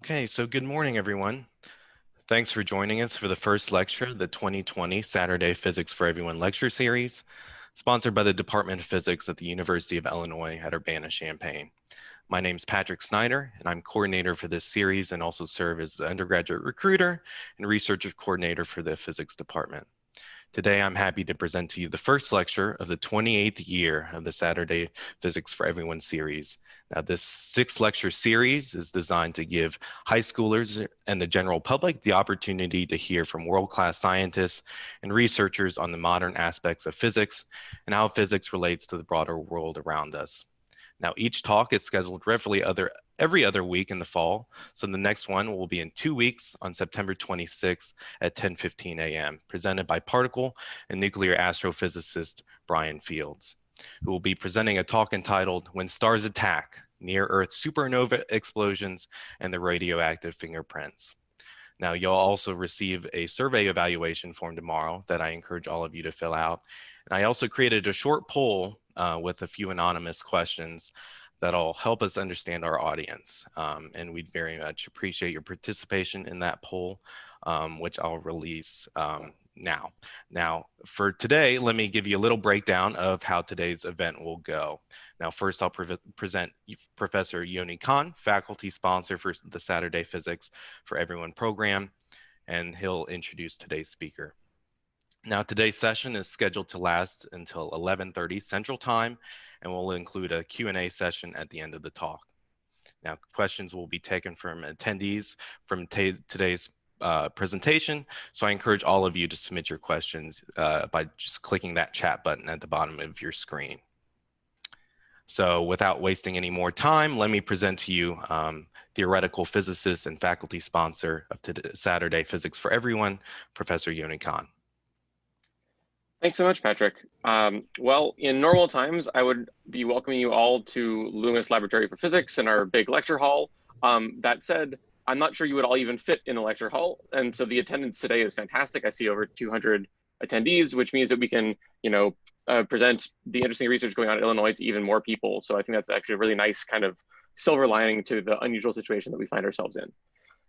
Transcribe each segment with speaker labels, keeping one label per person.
Speaker 1: Okay, so good morning, everyone. Thanks for joining us for the first lecture of the 2020 Saturday Physics for Everyone lecture series, sponsored by the Department of Physics at the University of Illinois at Urbana-Champaign. My name is Patrick Snyder, and I'm coordinator for this series and also serve as the undergraduate recruiter and research coordinator for the physics department. Today, I'm happy to present to you the first lecture of the 28th year of the Saturday Physics for Everyone series. Now, this 6-lecture series is designed to give high schoolers and the general public the opportunity to hear from world-class scientists and researchers on the modern aspects of physics and how physics relates to the broader world around us. Now, each talk is scheduled every other week in the fall, so the next one will be in 2 weeks on September 26th at 10:15 a.m., presented by particle and nuclear astrophysicist Brian Fields, who will be presenting a talk entitled When Stars Attack, Near-Earth Supernova Explosions and the Radioactive Fingerprints. Now, you'll also receive a survey evaluation form tomorrow that I encourage all of you to fill out. And I also created a short poll with a few anonymous questions that'll help us understand our audience. And we'd very much appreciate your participation in that poll, which I'll release now. Now, for today, let me give you a little breakdown of how today's event will go. Now, first, I'll present Professor Yoni Khan, faculty sponsor for the Saturday Physics for Everyone program, and he'll introduce today's speaker. Now, today's session is scheduled to last until 11:30 Central Time, and will include a Q&A session at the end of the talk. Now, questions will be taken from attendees from today's presentation, so I encourage all of you to submit your questions by just clicking that chat button at the bottom of your screen. So without wasting any more time, let me present to you theoretical physicist and faculty sponsor of Saturday Physics for Everyone, Professor Yoni Khan.
Speaker 2: Thanks so much, Patrick. Well, in normal times, I would be welcoming you all to Loomis Laboratory for Physics in our big lecture hall. That said, I'm not sure you would all even fit in a lecture hall. And so the attendance today is fantastic. I see over 200 attendees, which means that we can, present the interesting research going on at Illinois to even more people. So I think that's actually a really nice kind of silver lining to the unusual situation that we find ourselves in.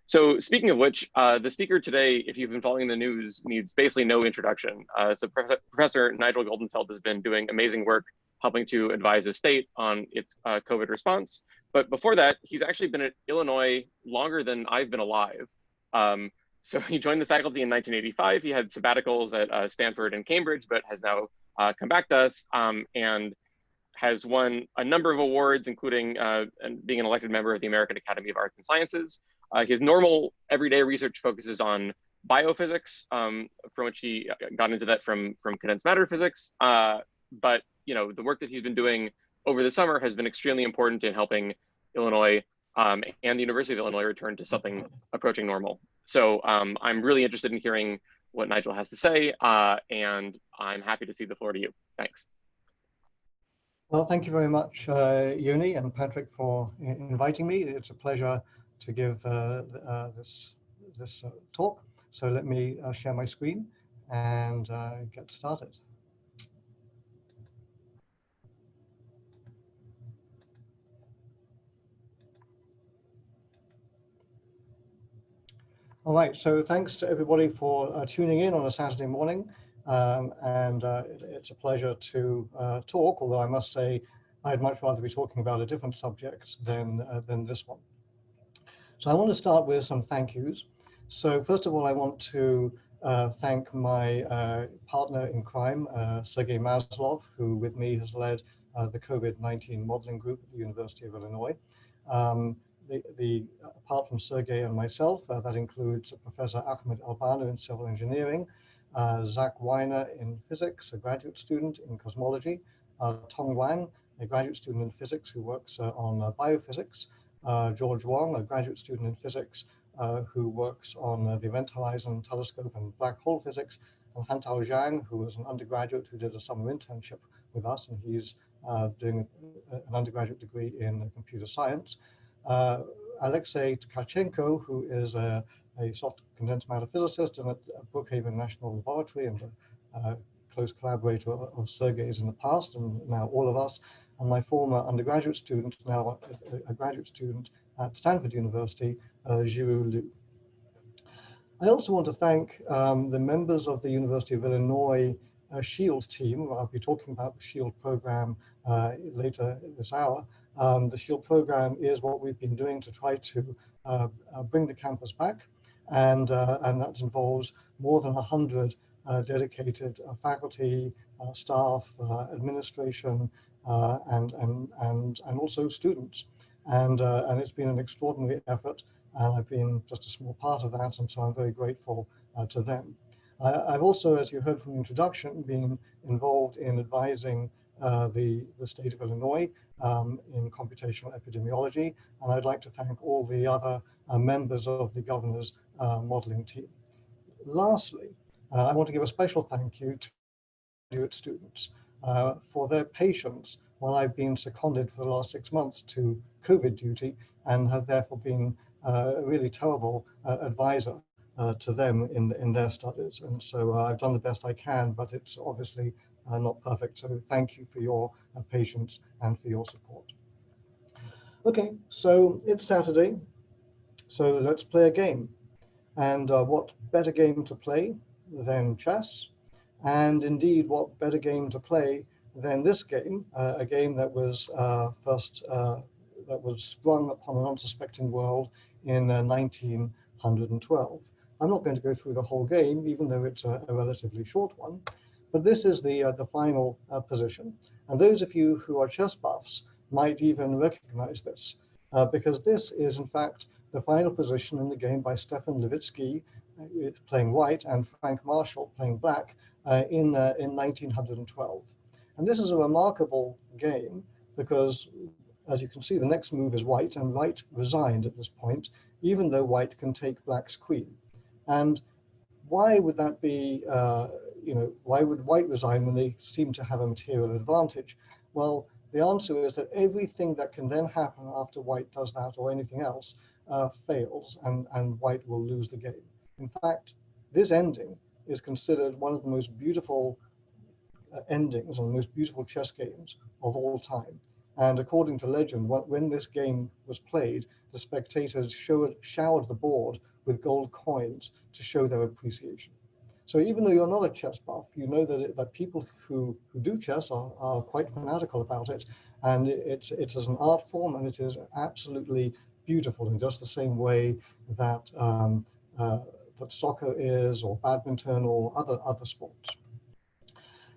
Speaker 2: So speaking of which, the speaker today, if you've been following the news, needs basically no introduction. So Professor Nigel Goldenfeld has been doing amazing work helping to advise the state on its COVID response. But before that, he's actually been at Illinois longer than I've been alive. So he joined the faculty in 1985. He had sabbaticals at Stanford and Cambridge, but has now come back to us and has won a number of awards, including being an elected member of the American Academy of Arts and Sciences. His normal everyday research focuses on biophysics, from which he got into that from condensed matter physics. But the work that he's been doing over the summer has been extremely important in helping Illinois and the University of Illinois return to something approaching normal. So I'm really interested in hearing what Nigel has to say, and I'm happy to cede the floor to you. Thanks.
Speaker 3: Well, thank you very much, Yoni and Patrick, for inviting me. It's a pleasure to give this talk. So let me share my screen and get started. All right, so thanks to everybody for tuning in on a Saturday morning. It's a pleasure to talk, although I must say I'd much rather be talking about a different subject than this one. So I want to start with some thank yous. So first of all, I want to thank my partner in crime, Sergei Maslov, who with me has led the COVID-19 modeling group at the University of Illinois. Apart from Sergei and myself, that includes Professor Ahmed Albano in civil engineering, Zach Weiner in physics, a graduate student in cosmology, Tong Wang, a graduate student in physics who works on biophysics, George Wong, a graduate student in physics who works on the Event Horizon Telescope and black hole physics, and Hantao Zhang, who was an undergraduate who did a summer internship with us, and he's doing an undergraduate degree in computer science. Alexei Tkachenko, who is a soft condensed matter physicist and at Brookhaven National Laboratory and a close collaborator of Sergei's in the past and now all of us, and my former undergraduate student, now a graduate student at Stanford University, Jiru Liu. I also want to thank the members of the University of Illinois SHIELD team. I'll be talking about the SHIELD program later this hour. The SHIELD program is what we've been doing to try to bring the campus back, and that involves more than 100 dedicated faculty, staff, administration, and also students. And it's been an extraordinary effort. And I've been just a small part of that, and so I'm very grateful to them. I've also, as you heard from the introduction, been involved in advising the state of Illinois in computational epidemiology, and I'd like to thank all the other members of the governor's modeling team. Lastly, I want to give a special thank you to graduate students for their patience while I've been seconded for the last 6 months to COVID duty, and have therefore been a really terrible advisor to them in their studies. And so I've done the best I can, but it's obviously not perfect. So thank you for your patience and for your support. Okay, so it's Saturday, so let's play a game. And what better game to play than chess? And indeed, what better game to play than this game, a game that was that was sprung upon an unsuspecting world in 1912. I'm not going to go through the whole game, even though it's a relatively short one, but this is the final position. And those of you who are chess buffs might even recognize this, because this is in fact the final position in the game by Stefan Levitsky playing white and Frank Marshall playing black in 1912. And this is a remarkable game because, as you can see, the next move is white, and white resigned at this point, even though white can take black's queen. And why would that be, why would white resign when they seem to have a material advantage? Well, the answer is that everything that can then happen after white does that or anything else fails, and white will lose the game. In fact, this ending is considered one of the most beautiful endings and the most beautiful chess games of all time. And according to legend, when this game was played, the spectators showered the board with gold coins to show their appreciation. So even though you're not a chess buff, you know that people who do chess are quite fanatical about it. And it's as an art form, and it is absolutely beautiful in just the same way that that soccer is, or badminton, or other sports.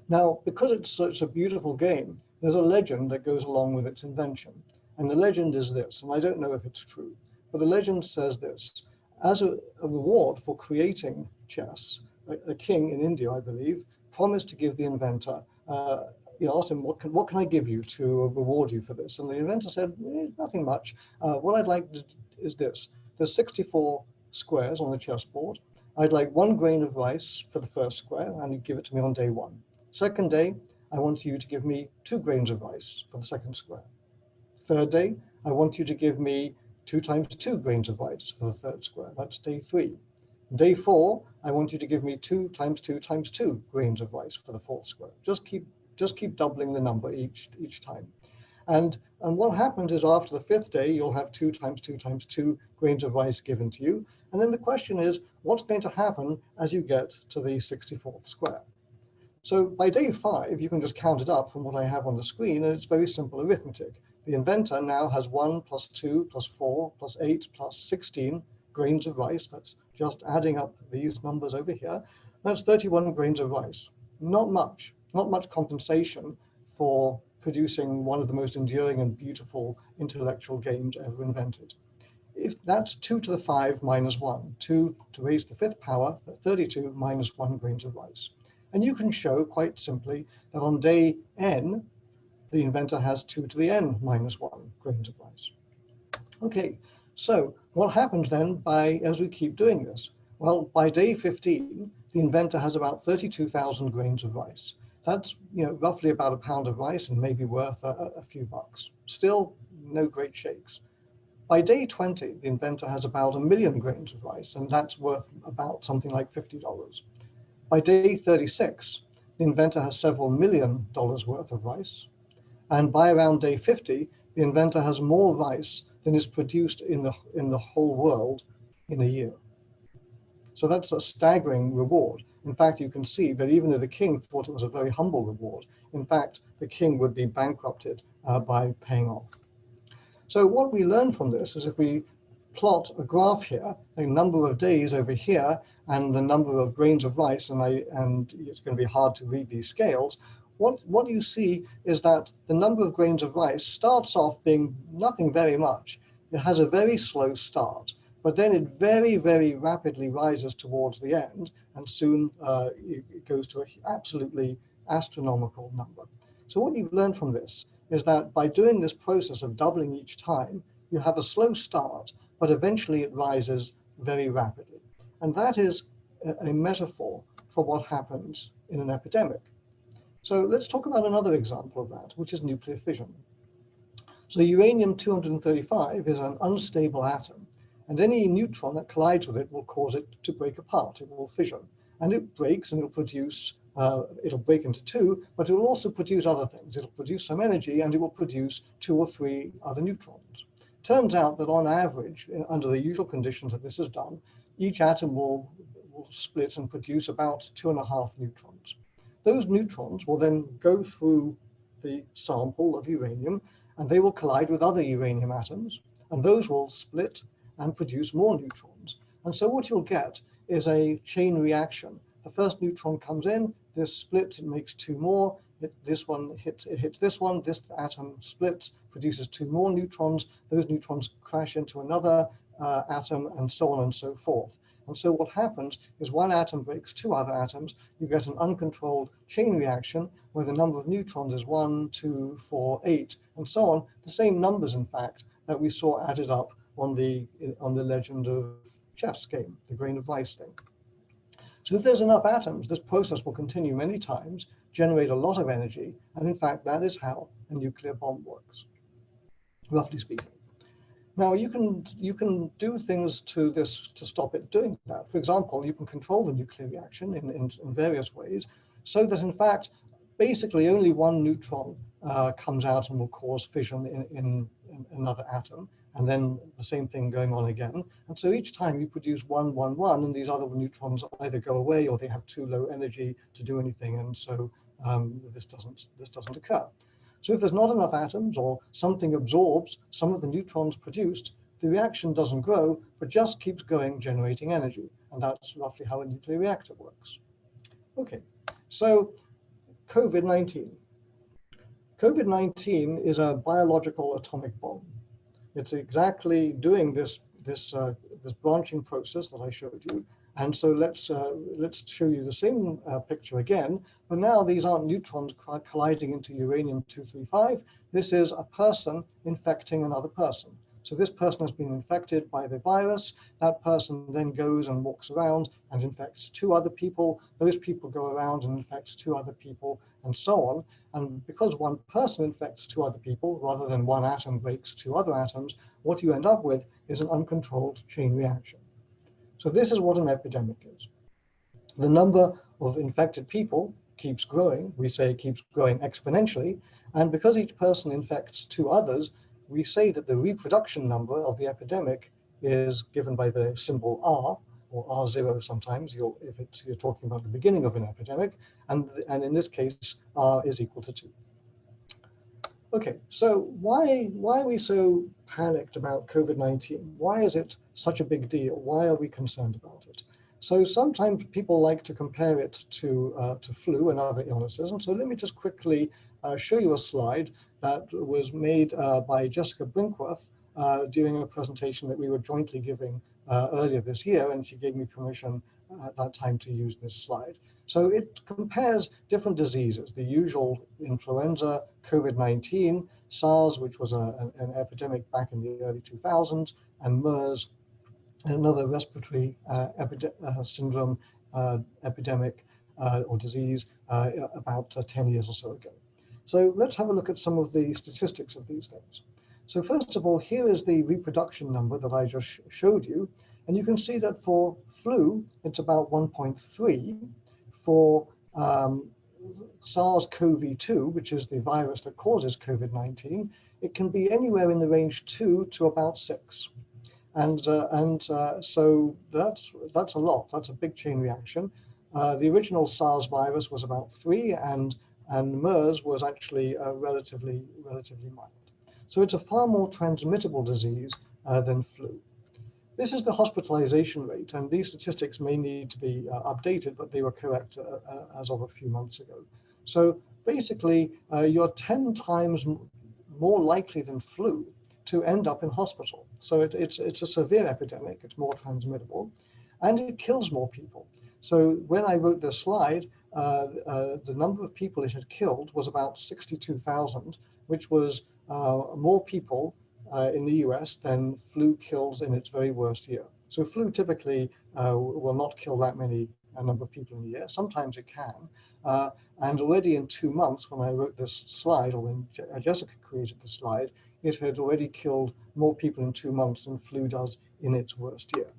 Speaker 3: Now, because it's such a beautiful game, there's a legend that goes along with its invention. And the legend is this, and I don't know if it's true, but the legend says this: as a reward for creating chess, a king in India, I believe, promised to give the inventor, asked him, what can I give you to reward you for this? And the inventor said, nothing much. What I'd like is this. There's 64 squares on the chessboard. I'd like 1 grain of rice for the first square, and you give it to me on day 1. Second day, I want you to give me 2 grains of rice for the second square. Third day, I want you to give me 2 times 2 grains of rice for the third square. That's day 3. Day 4, I want you to give me 2 times 2 times 2 grains of rice for the fourth square. Just keep doubling the number each time. And what happens is, after the 5th day, you'll have 2 times 2 times 2 grains of rice given to you. And then the question is, what's going to happen as you get to the 64th square? So by day 5, you can just count it up from what I have on the screen, and it's very simple arithmetic. The inventor now has 1 plus 2 plus 4 plus 8 plus 16 grains of rice. That's just adding up these numbers over here. That's 31 grains of rice. Not much compensation for producing one of the most enduring and beautiful intellectual games ever invented. If that's 2 to the 5 minus 1, 2 to raise the 5th power, 32 minus 1 grains of rice. And you can show quite simply that on day n, the inventor has 2 to the n minus 1 grains of rice. Okay, so what happens then as we keep doing this? Well, by day 15, the inventor has about 32,000 grains of rice. That's roughly about a pound of rice, and maybe worth a few bucks. Still no great shakes. By day 20, the inventor has about 1 million grains of rice, and that's worth about something like $50. By day 36, the inventor has several $1 million worth of rice. And by around day 50, the inventor has more rice than is produced in the whole world in a year. So that's a staggering reward. In fact, you can see that even though the king thought it was a very humble reward, in fact, the king would be bankrupted by paying off. So what we learn from this is if we plot a graph here, a number of days over here, and the number of grains of rice, and it's going to be hard to read these scales, what you see is that the number of grains of rice starts off being nothing very much. It has a very slow start, but then it very, very rapidly rises towards the end, and soon it goes to an absolutely astronomical number. So what you've learned from this is that by doing this process of doubling each time, you have a slow start, but eventually it rises very rapidly. And that is a metaphor for what happens in an epidemic. So let's talk about another example of that, which is nuclear fission. So uranium-235 is an unstable atom, and any neutron that collides with it will cause it to break apart. It will fission, and it breaks and it'll produce, it'll break into two, but it will also produce other things. It'll produce some energy and it will produce 2 or 3 other neutrons. Turns out that on average, under the usual conditions that this is done, each atom will split and produce about 2.5 neutrons. Those neutrons will then go through the sample of uranium and they will collide with other uranium atoms, and those will split and produce more neutrons. And so what you'll get is a chain reaction. The first neutron comes in, this splits, it makes 2 more, this one hits this one, this atom splits, produces 2 more neutrons, those neutrons crash into another atom, and so on and so forth. And so what happens is one atom breaks 2 other atoms, you get an uncontrolled chain reaction where the number of neutrons is 1, 2, 4, 8, and so on, the same numbers in fact that we saw added up on the legend of chess game, the grain of rice thing. So if there's enough atoms, this process will continue many times, generate a lot of energy, and in fact that is how a nuclear bomb works, roughly speaking. Now you can do things to this to stop it doing that. For example, you can control the nuclear reaction in various ways, so that in fact basically only one neutron comes out and will cause fission in another atom, and then the same thing going on again. And so each time you produce 1, 1, 1, and these other neutrons either go away or they have too low energy to do anything, and so this doesn't occur. So if there's not enough atoms or something absorbs some of the neutrons produced, the reaction doesn't grow, but just keeps going, generating energy. And that's roughly how a nuclear reactor works. Okay, so COVID-19. COVID-19 is a biological atomic bomb. It's exactly doing this branching process that I showed you. And so let's show you the same picture again, but now these aren't neutrons colliding into uranium-235. This is a person infecting another person. So this person has been infected by the virus. That person then goes and walks around and infects 2 other people. Those people go around and infect 2 other people, and so on. And because one person infects 2 other people, rather than one atom breaks 2 other atoms, what you end up with is an uncontrolled chain reaction. So this is what an epidemic is. The number of infected people keeps growing. We say it keeps growing exponentially. And because each person infects 2 others, we say that the reproduction number of the epidemic is given by the symbol R, or R0 sometimes, if you're talking about the beginning of an epidemic. And in this case, R is equal to 2. Okay, so why are we so panicked about COVID-19? Why is it such a big deal? Why are we concerned about it? So sometimes people like to compare it to flu and other illnesses. And so let me just quickly show you a slide that was made by Jessica Brinkworth during a presentation that we were jointly giving earlier this year, and she gave me permission at that time to use this slide. So it compares different diseases, the usual influenza, COVID-19, SARS, which was an epidemic back in the early 2000s, and MERS, another respiratory syndrome epidemic or disease about 10 years or so ago. So let's have a look at some of the statistics of these things. So first of all, here is the reproduction number that I just showed you. And you can see that for flu, it's about 1.3. For SARS-CoV-2, which is the virus that causes COVID-19, it can be anywhere in the range 2 to about 6. So that's a lot. That's a big chain reaction. The original SARS virus was about 3, and MERS was actually relatively mild. So it's a far more transmittable disease than flu. This is the hospitalization rate, and these statistics may need to be updated, but they were correct as of a few months ago. So basically, you're 10 times more likely than flu to end up in hospital. So it's a severe epidemic, it's more transmittable, and it kills more people. So when I wrote this slide, the number of people it had killed was about 62,000, which was more people in the US than flu kills in its very worst year. So flu typically will not kill that many number of people in a year. Sometimes it can. And already in 2 months, when I wrote this slide, or when Jessica created the slide, it had already killed more people in 2 months than flu does in its worst year.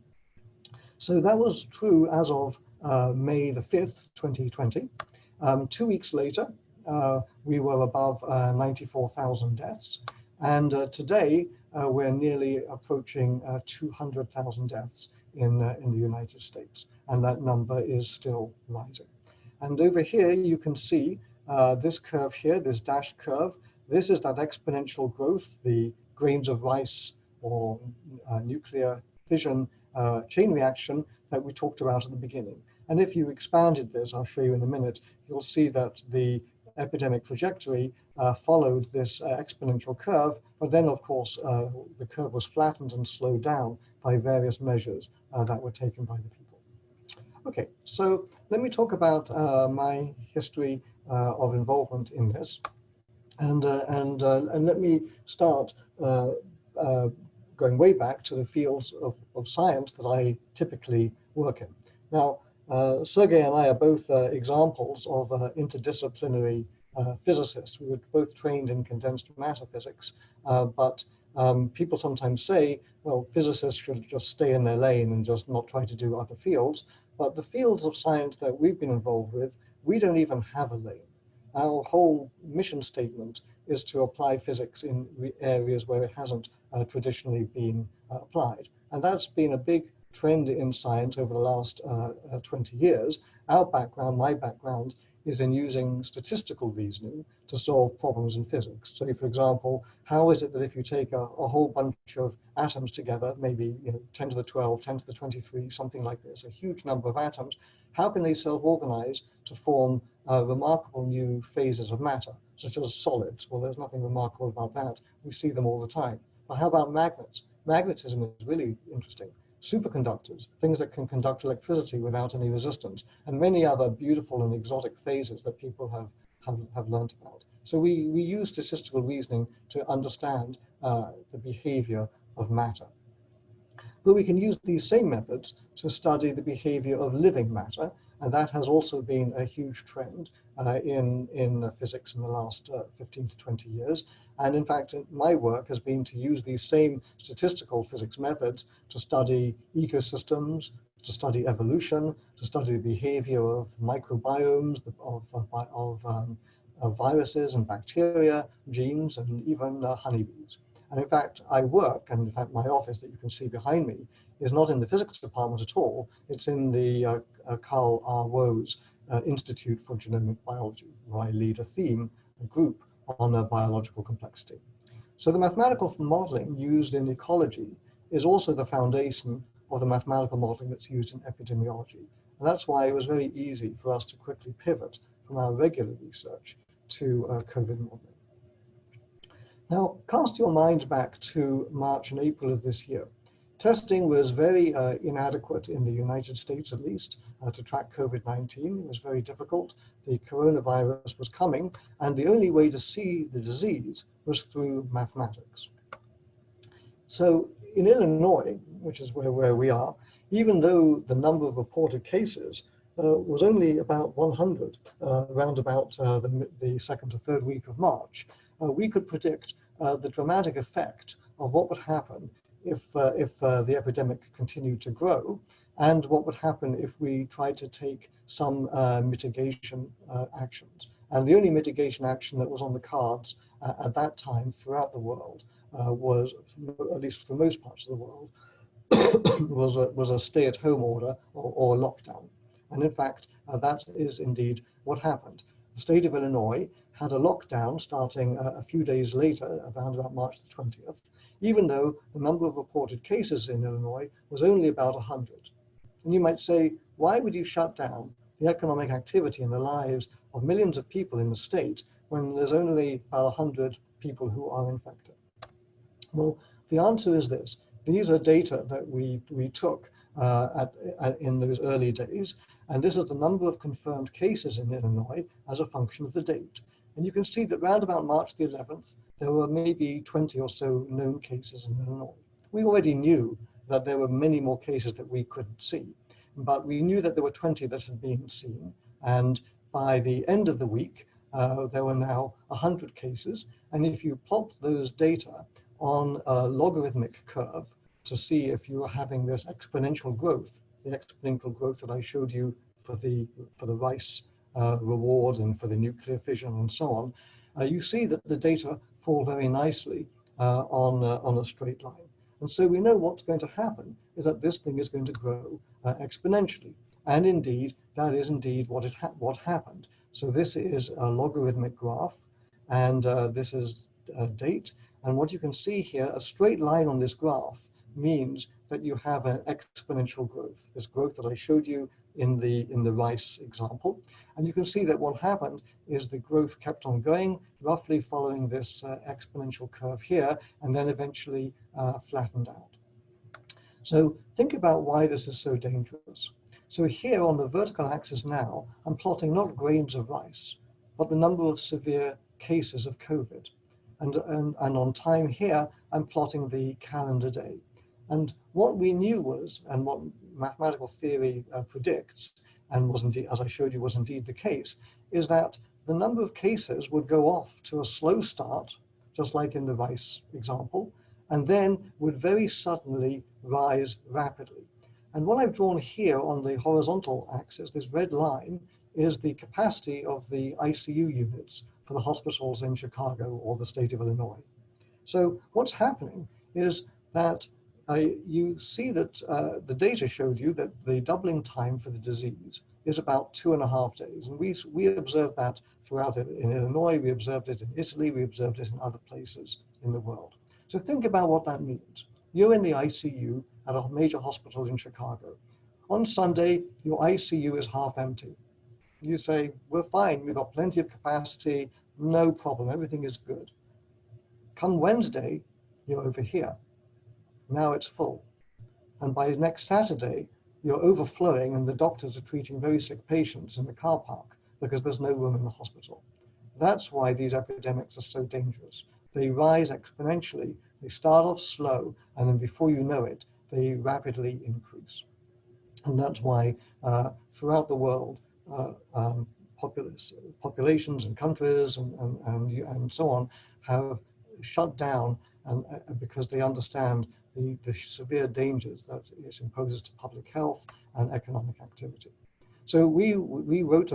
Speaker 3: So that was true as of May the 5th, 2020. 2 weeks later, we were above 94,000 deaths. And today, we're nearly approaching 200,000 deaths in the United States. And that number is still rising. And over here, you can see this curve here, this dashed curve. This is that exponential growth, the grains of rice or nuclear fission chain reaction that we talked about at the beginning. And if you expanded this, I'll show you in a minute, you'll see that the epidemic trajectory followed this exponential curve, but then of course the curve was flattened and slowed down by various measures that were taken by the people. Okay, so let me talk about my history of involvement in this, and let me start going way back to the fields of science that I typically work in. Now, Sergey and I are both examples of interdisciplinary physicists. We were both trained in condensed matter physics, but people sometimes say, well, physicists should just stay in their lane and just not try to do other fields. But the fields of science that we've been involved with, we don't even have a lane. Our whole mission statement is to apply physics in areas where it hasn't traditionally been applied. And that's been a big trend in science over the last 20 years. Our background, my background, is in using statistical reasoning to solve problems in physics. So for example, how is it that if you take a whole bunch of atoms together, maybe 10 to the 12, 10 to the 23, something like this, a huge number of atoms, how can they self-organize to form remarkable new phases of matter, such as solids? Well, there's nothing remarkable about that. We see them all the time. But how about magnets? Magnetism is really interesting. Superconductors, things that can conduct electricity without any resistance, and many other beautiful and exotic phases that people have learned about. So we use statistical reasoning to understand the behavior of matter. But we can use these same methods to study the behavior of living matter, and that has also been a huge trend in physics in the last 15 to 20 years. And in fact, my work has been to use these same statistical physics methods to study ecosystems, to study evolution, to study the behavior of microbiomes, of viruses and bacteria, genes, and even honeybees. And in fact, I work, and in fact, my office that you can see behind me is not in the physics department at all. It's in the Carl R. Woese Institute for Genomic Biology, where I lead a group on biological complexity. So the mathematical modeling used in ecology is also the foundation of the mathematical modeling that's used in epidemiology. And that's why it was very easy for us to quickly pivot from our regular research to COVID modeling. Now, cast your mind back to March and April of this year. Testing was very inadequate in the United States, at least, to track COVID-19. It was very difficult. The coronavirus was coming, and the only way to see the disease was through mathematics. So in Illinois, which is where we are, even though the number of reported cases was only about 100 around about the second to third week of March, we could predict the dramatic effect of what would happen if the epidemic continued to grow, and what would happen if we tried to take some mitigation actions. And the only mitigation action that was on the cards at that time throughout the world was, at least for most parts of the world, was a stay-at-home order or lockdown. And in fact, that is indeed what happened. The state of Illinois had a lockdown starting a few days later, around about March the 20th, even though the number of reported cases in Illinois was only about 100. And you might say, why would you shut down the economic activity and the lives of millions of people in the state when there's only about 100 people who are infected? Well, the answer is this. These are data that we took in those early days, and this is the number of confirmed cases in Illinois as a function of the date. And you can see that around about March the 11th, there were maybe 20 or so known cases in Illinois. We already knew that there were many more cases that we couldn't see, but we knew that there were 20 that had been seen. And by the end of the week, there were now 100 cases. And if you plot those data on a logarithmic curve to see if you are having this exponential growth, the exponential growth that I showed you for the rice reward and for the nuclear fission and so on, you see that the data fall very nicely on a straight line. And so we know what's going to happen is that this thing is going to grow exponentially. And indeed, that is indeed what happened. So this is a logarithmic graph, and this is date. And what you can see here, a straight line on this graph means that you have an exponential growth, this growth that I showed you in the rice example. And you can see that what happened is the growth kept on going, roughly following this exponential curve here, and then eventually flattened out. So think about why this is so dangerous. So here on the vertical axis now, I'm plotting not grains of rice, but the number of severe cases of COVID. And on time here, I'm plotting the calendar day. And what we knew was, and what mathematical theory predicts, and was indeed, as I showed you, was indeed the case, is that the number of cases would go off to a slow start, just like in the rice example, and then would very suddenly rise rapidly. And what I've drawn here on the horizontal axis, this red line, is the capacity of the ICU units for the hospitals in Chicago or the state of Illinois. So what's happening is that you see that the data showed you that the doubling time for the disease is about 2.5 days. And we observed that throughout it in Illinois, we observed it in Italy, we observed it in other places in the world. So think about what that means. You're in the ICU at a major hospital in Chicago. On Sunday, your ICU is half empty. You say, we're fine, we've got plenty of capacity, no problem, everything is good. Come Wednesday, you're over here. Now it's full. And by next Saturday, you're overflowing and the doctors are treating very sick patients in the car park because there's no room in the hospital. That's why these epidemics are so dangerous. They rise exponentially, they start off slow, and then before you know it, they rapidly increase. And that's why throughout the world, populations and countries and so on have shut down because they understand the severe dangers that it imposes to public health and economic activity. So we wrote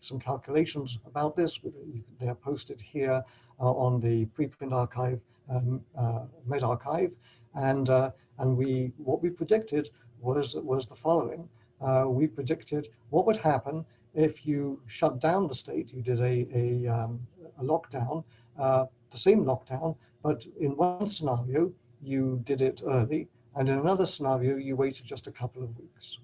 Speaker 3: some calculations about this. They are posted here on the preprint archive, medRxiv, and what we predicted was the following. We predicted what would happen if you shut down the state. You did a lockdown, the same lockdown, but in one scenario you did it early, and in another scenario you waited just a couple of weeks.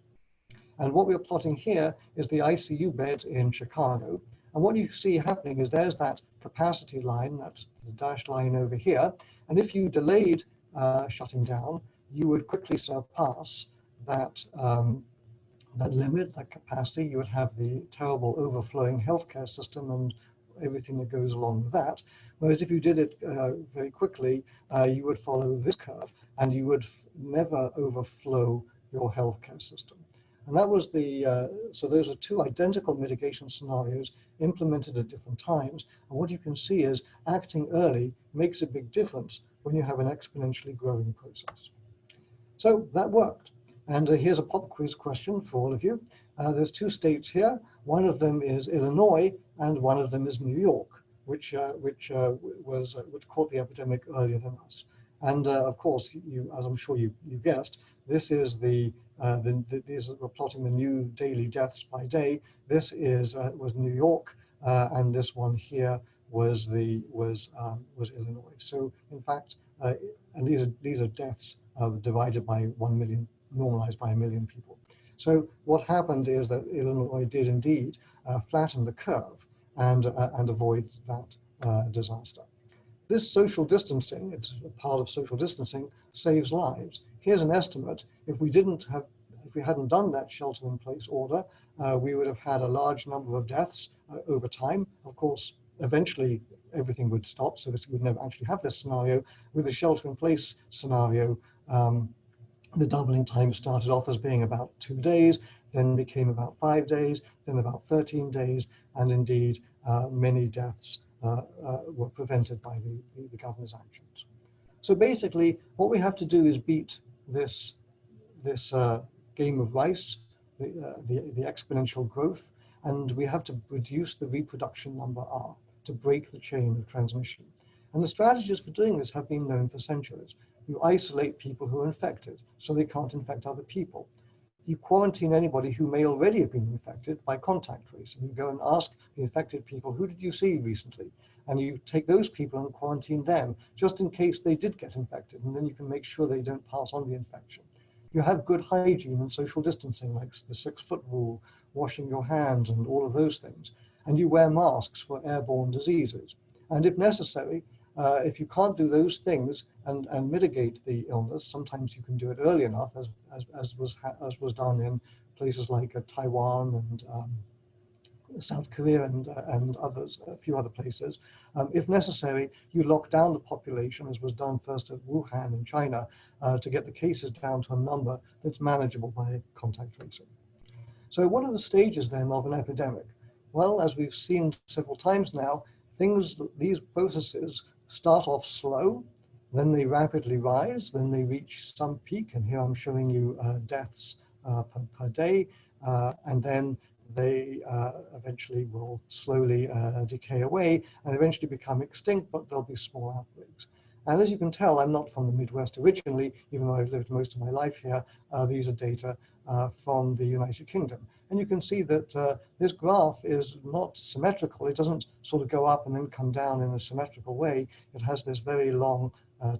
Speaker 3: And what we're plotting here is the ICU beds in Chicago. And what you see happening is there's that capacity line, that's the dashed line over here. And if you delayed shutting down, you would quickly surpass that limit, that capacity. You would have the terrible overflowing healthcare system and everything that goes along with that. Whereas if you did it very quickly, you would follow this curve and you would never overflow your healthcare system. And that was so those are two identical mitigation scenarios implemented at different times. And what you can see is acting early makes a big difference when you have an exponentially growing process. So that worked. And here's a pop quiz question for all of you. There's two states here. One of them is Illinois, and one of them is New York, which caught the epidemic earlier than us. And of course, as I'm sure you guessed, this is these we're plotting the new daily deaths by day. This was New York, and this one here was Illinois. So in fact, and these are deaths divided by 1 million, normalized by 1 million people. So what happened is that Illinois did indeed flatten the curve and avoid that disaster. This social distancing, it's a part of social distancing, saves lives. Here's an estimate. If we hadn't done that shelter-in-place order, we would have had a large number of deaths over time. Of course, eventually everything would stop, so this would never actually have this scenario. With the shelter-in-place scenario, the doubling time started off as being about 2 days, then became about 5 days, then about 13 days, and indeed many deaths were prevented by the governor's actions. So basically, what we have to do is beat this game of rice, the exponential growth, and we have to reduce the reproduction number R to break the chain of transmission. And the strategies for doing this have been known for centuries. You isolate people who are infected so they can't infect other people. You quarantine anybody who may already have been infected by contact tracing. You go and ask the infected people, who did you see recently? And you take those people and quarantine them just in case they did get infected, and then you can make sure they don't pass on the infection. You have good hygiene and social distancing, like the 6-foot rule, washing your hands and all of those things. And you wear masks for airborne diseases. And if necessary, if you can't do those things and mitigate the illness, sometimes you can do it early enough, as was done in places like Taiwan and South Korea and others, a few other places. If necessary, you lock down the population, as was done first at Wuhan in China, to get the cases down to a number that's manageable by contact tracing. So what are the stages then of an epidemic? Well, as we've seen several times now, these processes start off slow, then they rapidly rise, then they reach some peak, and here I'm showing you deaths per day, and then they eventually will slowly decay away and eventually become extinct, but there'll be small outbreaks. And as you can tell, I'm not from the Midwest originally, even though I've lived most of my life here. These are data from the United Kingdom. And you can see that this graph is not symmetrical. It doesn't sort of go up and then come down in a symmetrical way. It has this very long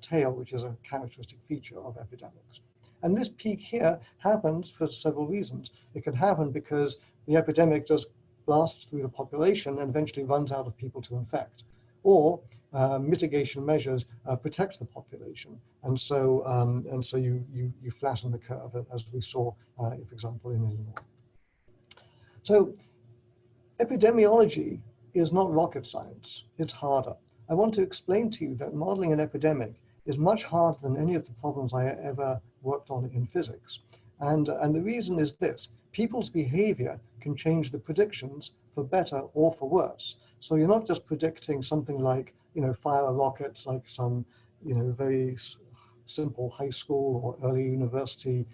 Speaker 3: tail, which is a characteristic feature of epidemics. And this peak here happens for several reasons. It can happen because the epidemic just blasts through the population and eventually runs out of people to infect. Or mitigation measures protect the population, and so you flatten the curve, as we saw, for example, in Illinois. So epidemiology is not rocket science, it's harder. I want to explain to you that modeling an epidemic is much harder than any of the problems I ever worked on in physics. And the reason is this: people's behavior can change the predictions for better or for worse. So you're not just predicting something like, fire a rocket, like some, very simple high school or early university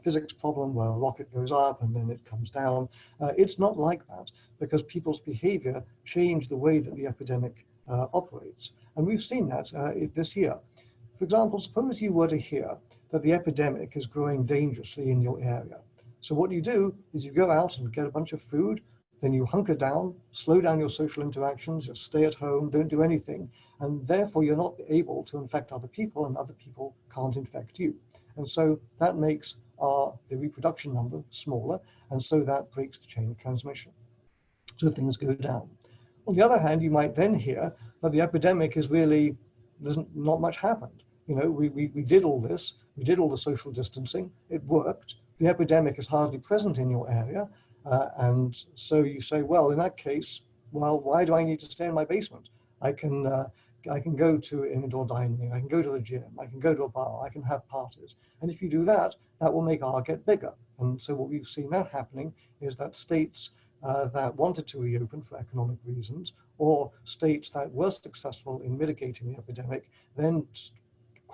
Speaker 3: physics problem where a rocket goes up and then it comes down. It's not like that, because people's behavior change the way that the epidemic operates. And we've seen that this year. For example, suppose you were to hear that the epidemic is growing dangerously in your area. So what you do is you go out and get a bunch of food, then you hunker down, slow down your social interactions, just stay at home, don't do anything, and therefore you're not able to infect other people, and other people can't infect you. And so that makes the reproduction number smaller, and so that breaks the chain of transmission. So things go down. On the other hand, you might then hear that the epidemic is really, not much happened. We did all this, we did all the social distancing, it worked, the epidemic is hardly present in your area, and so you say, well, in that case, why do I need to stay in my basement? I can go to indoor dining, I can go to the gym, I can go to a bar, I can have parties. And if you do that, that will make R get bigger. And so what we've seen now happening is that states that wanted to reopen for economic reasons, or states that were successful in mitigating the epidemic, then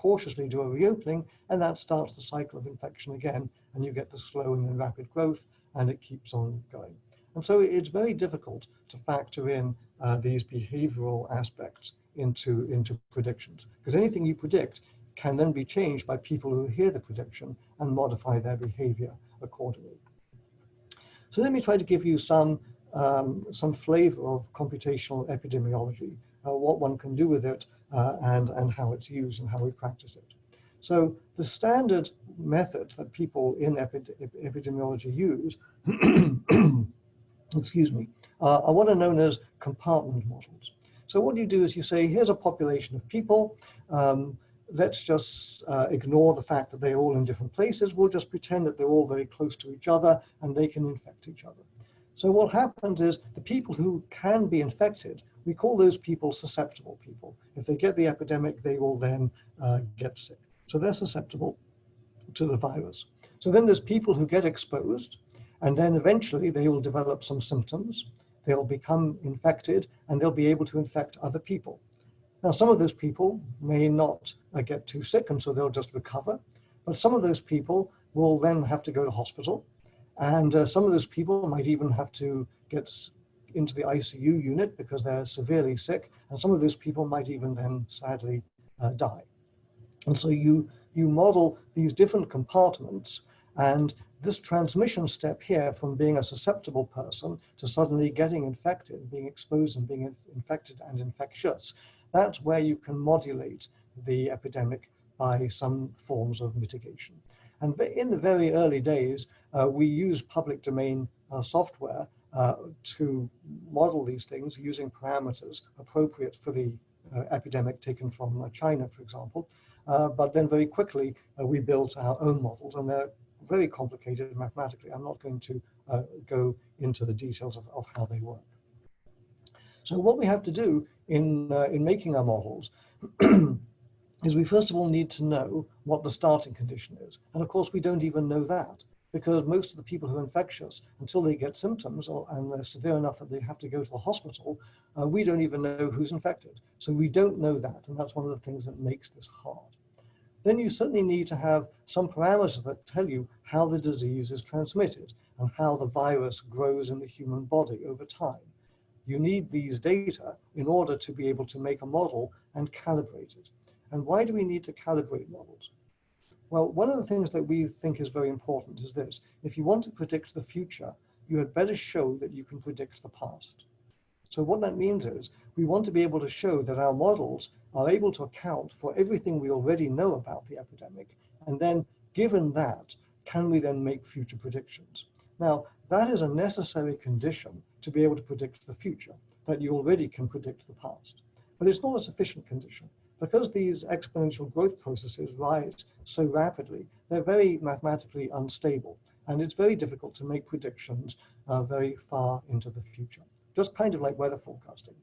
Speaker 3: cautiously do a reopening, and that starts the cycle of infection again, and you get the slow and then rapid growth, and it keeps on going. And so it's very difficult to factor in these behavioral aspects into predictions, because anything you predict can then be changed by people who hear the prediction and modify their behavior accordingly. So let me try to give you some flavor of computational epidemiology, what one can do with it, and how it's used and how we practice it. So the standard method that people in epidemiology use, excuse me, are what are known as compartment models. So what you do is you say, here's a population of people. Let's just ignore the fact that they're all in different places. We'll just pretend that they're all very close to each other and they can infect each other. So what happens is the people who can be infected, we call those people susceptible people. If they get the epidemic, they will then get sick. So they're susceptible to the virus. So then there's people who get exposed, and then eventually they will develop some symptoms. They'll become infected, and they'll be able to infect other people. Now, some of those people may not get too sick, and so they'll just recover. But some of those people will then have to go to hospital. And some of those people might even have to get into the ICU unit because they're severely sick. And some of those people might even then sadly die. And so you model these different compartments, and this transmission step here from being a susceptible person to suddenly getting infected, being exposed and being infected and infectious, that's where you can modulate the epidemic by some forms of mitigation. And in the very early days, we used public domain software to model these things using parameters appropriate for the epidemic taken from China, for example. But then very quickly, we built our own models, and they're very complicated mathematically. I'm not going to go into the details of how they work. So what we have to do in making our models is we first of all need to know what the starting condition is. And of course, we don't even know that, because most of the people who are infectious, until they get symptoms and they're severe enough that they have to go to the hospital, we don't even know who's infected. So we don't know that, and that's one of the things that makes this hard. Then you certainly need to have some parameters that tell you how the disease is transmitted and how the virus grows in the human body over time. You need these data in order to be able to make a model and calibrate it. And why do we need to calibrate models? Well, one of the things that we think is very important is this. If you want to predict the future, you had better show that you can predict the past. So what that means is we want to be able to show that our models are able to account for everything we already know about the epidemic. And then given that, can we then make future predictions? Now, that is a necessary condition to be able to predict the future, that you already can predict the past. But it's not a sufficient condition. Because these exponential growth processes rise so rapidly, they're very mathematically unstable. And it's very difficult to make predictions very far into the future, just kind of like weather forecasting.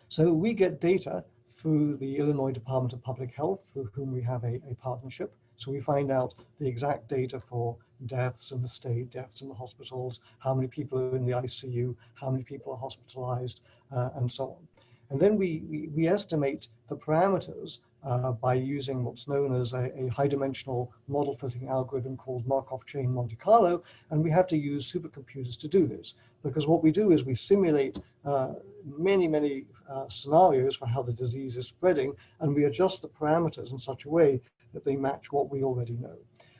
Speaker 3: So we get data through the Illinois Department of Public Health, through whom we have a partnership. So we find out the exact data for deaths in the state, deaths in the hospitals, how many people are in the ICU, how many people are hospitalized, and so on. And then we estimate the parameters by using what's known as a high-dimensional model fitting algorithm called Markov chain Monte Carlo, and we have to use supercomputers to do this, because what we do is we simulate many scenarios for how the disease is spreading, and we adjust the parameters in such a way that they match what we already know.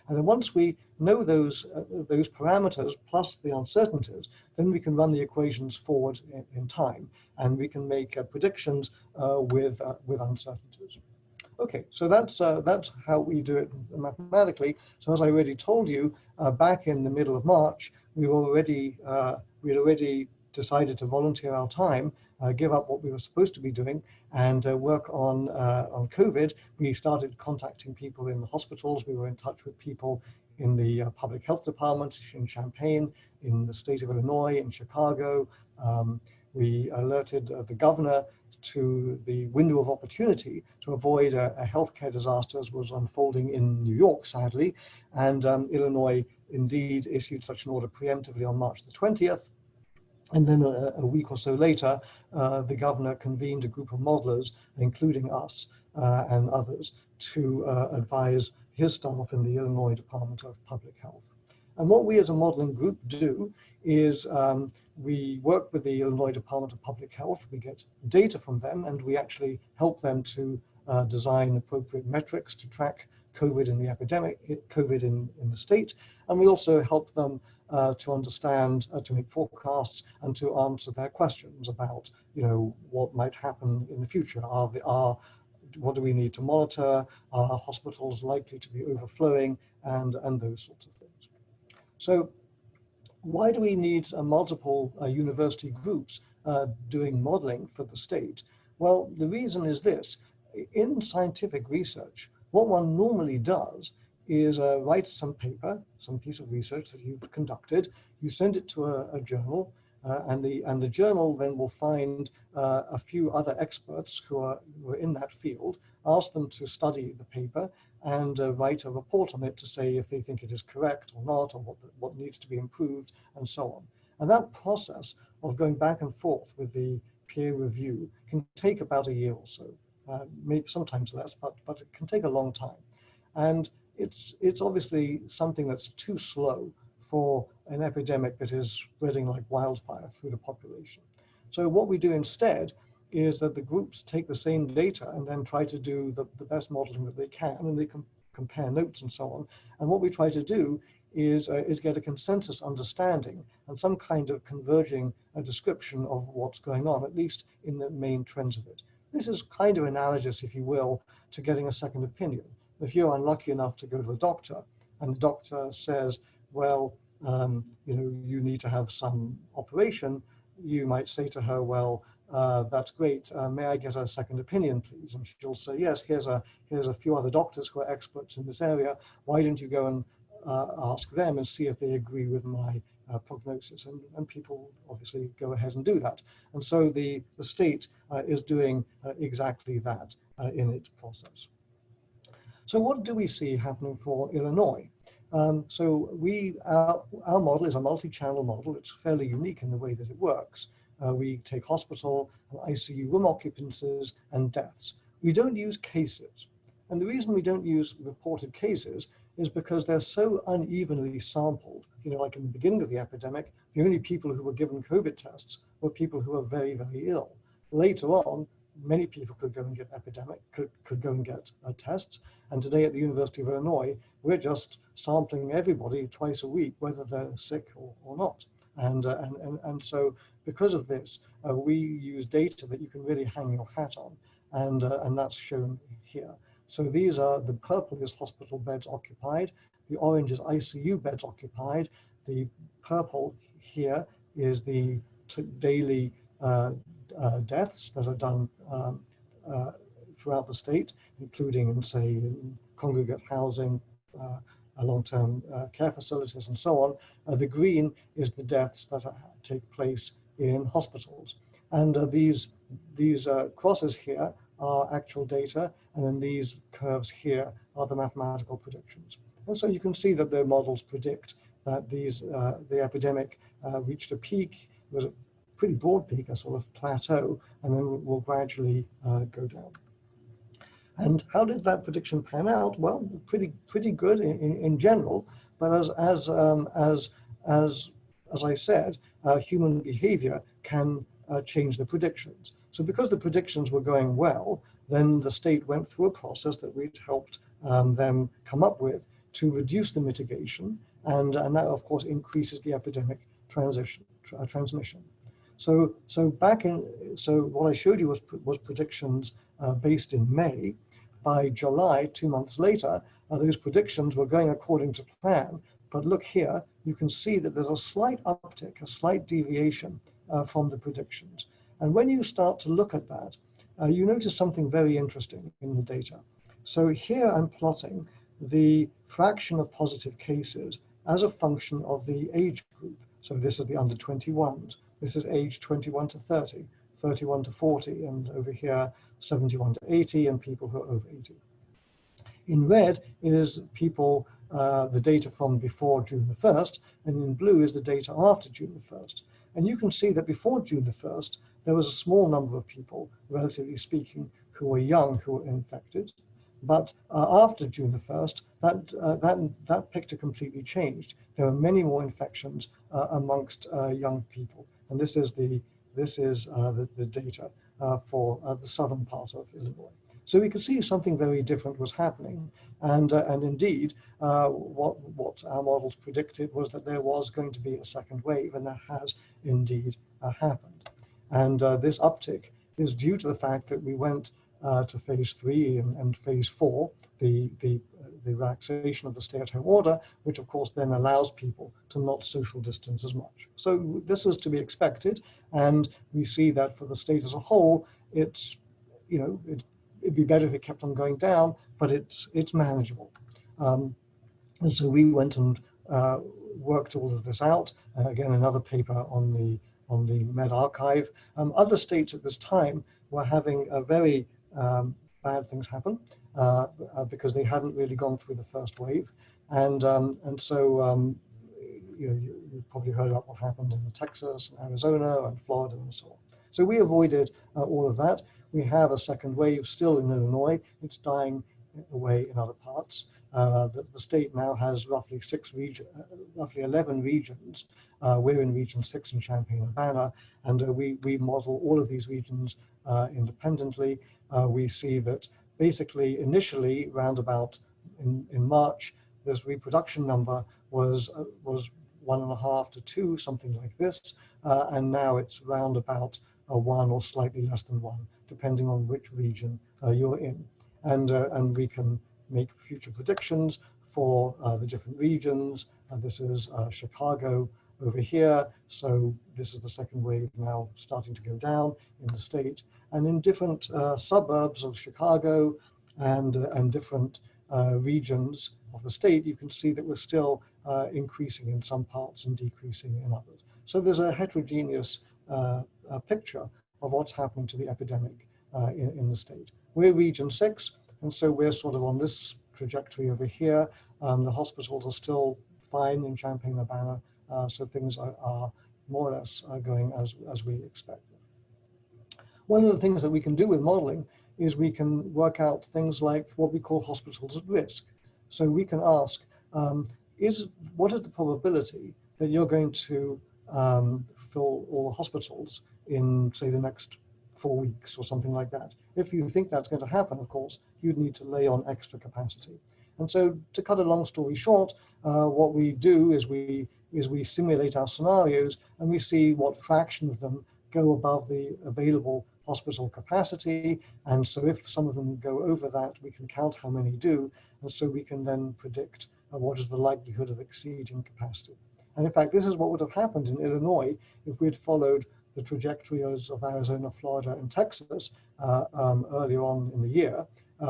Speaker 3: And then once we know those parameters plus the uncertainties, then we can run the equations forward in time, and we can make predictions with uncertainties. Okay, so that's how we do it mathematically. So as I already told you, back in the middle of March, we'd already decided to volunteer our time, give up what we were supposed to be doing, and work on COVID. We started contacting people in the hospitals. We were in touch with people in the public health department in Champaign, in the state of Illinois, in Chicago. We alerted the governor to the window of opportunity to avoid a healthcare disaster as was unfolding in New York, sadly. And Illinois indeed issued such an order preemptively on March the 20th. And then a week or so later, the governor convened a group of modelers, including us and others, to advise his staff in the Illinois Department of Public Health. And what we as a modeling group do is we work with the Illinois Department of Public Health, we get data from them, and we actually help them to design appropriate metrics to track COVID in the epidemic, COVID in the state, and we also help them to understand, to make forecasts and to answer their questions about, what might happen in the future. What do we need to monitor? Are hospitals likely to be overflowing, and those sorts of things. So why do we need multiple university groups doing modeling for the state? Well, the reason is this. In scientific research, what one normally does is write some paper, some piece of research that you've conducted, you send it to a journal, and the journal then will find a few other experts who are in that field, ask them to study the paper and write a report on it to say if they think it is correct or not, or what needs to be improved, and so on. And that process of going back and forth with the peer review can take about a year or so, maybe sometimes less, but it can take a long time. And it's obviously something that's too slow for an epidemic that is spreading like wildfire through the population. So what we do instead is that the groups take the same data and then try to do the best modeling that they can, and they can compare notes and so on. And what we try to do is get a consensus understanding and some kind of converging description of what's going on, at least in the main trends of it. This is kind of analogous, if you will, to getting a second opinion. If you're unlucky enough to go to a doctor and the doctor says, well, you need to have some operation, you might say to her, well, that's great. May I get a second opinion, please? And she'll say, yes, here's a few other doctors who are experts in this area. Why don't you go and ask them and see if they agree with my prognosis? And people obviously go ahead and do that. And so the state is doing exactly that in its process. So what do we see happening for Illinois? So our model is a multi-channel model. It's fairly unique in the way that it works. We take hospital and ICU room occupancies and deaths. We don't use cases. And the reason we don't use reported cases is because they're so unevenly sampled. Like in the beginning of the epidemic, the only people who were given COVID tests were people who were very, very ill. Later on, many people could go and get could go and get tests. And today at the University of Illinois, we're just sampling everybody twice a week, whether they're sick or not. And so because of this, we use data that you can really hang your hat on, and that's shown here. So these are, the purple is hospital beds occupied, the orange is ICU beds occupied, the purple here is the daily deaths that are done throughout the state, including in, say, in congregate housing, long-term care facilities, and so on. The green is the deaths that take place in hospitals. And these crosses here are actual data, and then these curves here are the mathematical predictions. And so you can see that the models predict that the epidemic reached a peak, was a pretty broad peak, a sort of plateau, and then will gradually go down. And how did that prediction pan out? Well, pretty good in general, but as I said, human behavior can change the predictions. So because the predictions were going well, then the state went through a process that we'd helped them come up with to reduce the mitigation, and that of course increases the epidemic transmission. So what I showed you was predictions based in May. By July, 2 months later, those predictions were going according to plan. But look here, you can see that there's a slight uptick, a slight deviation from the predictions. And when you start to look at that, you notice something very interesting in the data. So here I'm plotting the fraction of positive cases as a function of the age group. So this is the under 21s. This is age 21 to 30, 31 to 40, and over here, 71 to 80, and people who are over 80. In red is people, the data from before June the 1st, and in blue is the data after June the 1st. And you can see that before June the 1st, there was a small number of people, relatively speaking, who were young, who were infected. But after June the 1st, that picture completely changed. There were many more infections amongst young people. And this is the data for the southern part of Illinois. So we could see something very different was happening. And indeed, what our models predicted was that there was going to be a second wave, and that has indeed happened. And this uptick is due to the fact that we went to phase 3 and phase 4, the relaxation of the stay-at-home order, which of course then allows people to not social distance as much. So this was to be expected, and we see that for the state as a whole, it's, you know, it'd be better if it kept on going down, but it's manageable. And so we went and worked all of this out. Again, another paper on the Med Archive. Other states at this time were having a very bad things happen because they hadn't really gone through the first wave, and so you know, you've probably heard about what happened in Texas and Arizona and Florida and so on. So we avoided all of that. We have a second wave still in Illinois. It's dying away in other parts. The state now has roughly 11 regions. We're in region 6 in Champaign-Urbana, and we model all of these regions independently. We see that basically initially roundabout in March, this reproduction number was 1.5 to 2, something like this, and now it's round about 1 or slightly less than 1, depending on which region you're in. And we can make future predictions for the different regions. This is Chicago over here. So this is the second wave now starting to go down in the state. And in different suburbs of Chicago and different regions of the state, you can see that we're still increasing in some parts and decreasing in others. So there's a heterogeneous picture of what's happening to the epidemic in the state. We're region 6, and so we're sort of on this trajectory over here. The hospitals are still fine in Champaign-Urbana, so things are more or less going as we expect. One of the things that we can do with modeling is we can work out things like what we call hospitals at risk. So we can ask, what is the probability that you're going to fill all the hospitals in, say, the next 4 weeks or something like that? If you think that's going to happen, of course, you'd need to lay on extra capacity. And so, to cut a long story short, what we do is we simulate our scenarios, and we see what fraction of them go above the available hospital capacity. And so if some of them go over that, we can count how many do, and so we can then predict what is the likelihood of exceeding capacity. And in fact, this is what would have happened in Illinois if we had followed the trajectories of Arizona, Florida, and Texas earlier on in the year.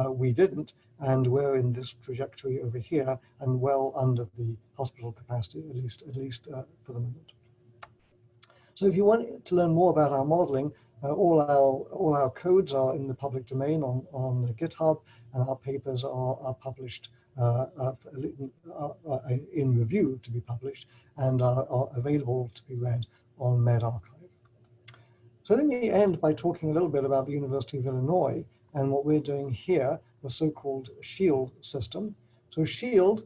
Speaker 3: We didn't, and we're in this trajectory over here and well under the hospital capacity, at least for the moment. So if you want to learn more about our modeling, all our codes are in the public domain on the GitHub, and our papers are published in review to be published, and are available to be read on Med Archive. So let me end by talking a little bit about the University of Illinois and what we're doing here, the so-called SHIELD system. So SHIELD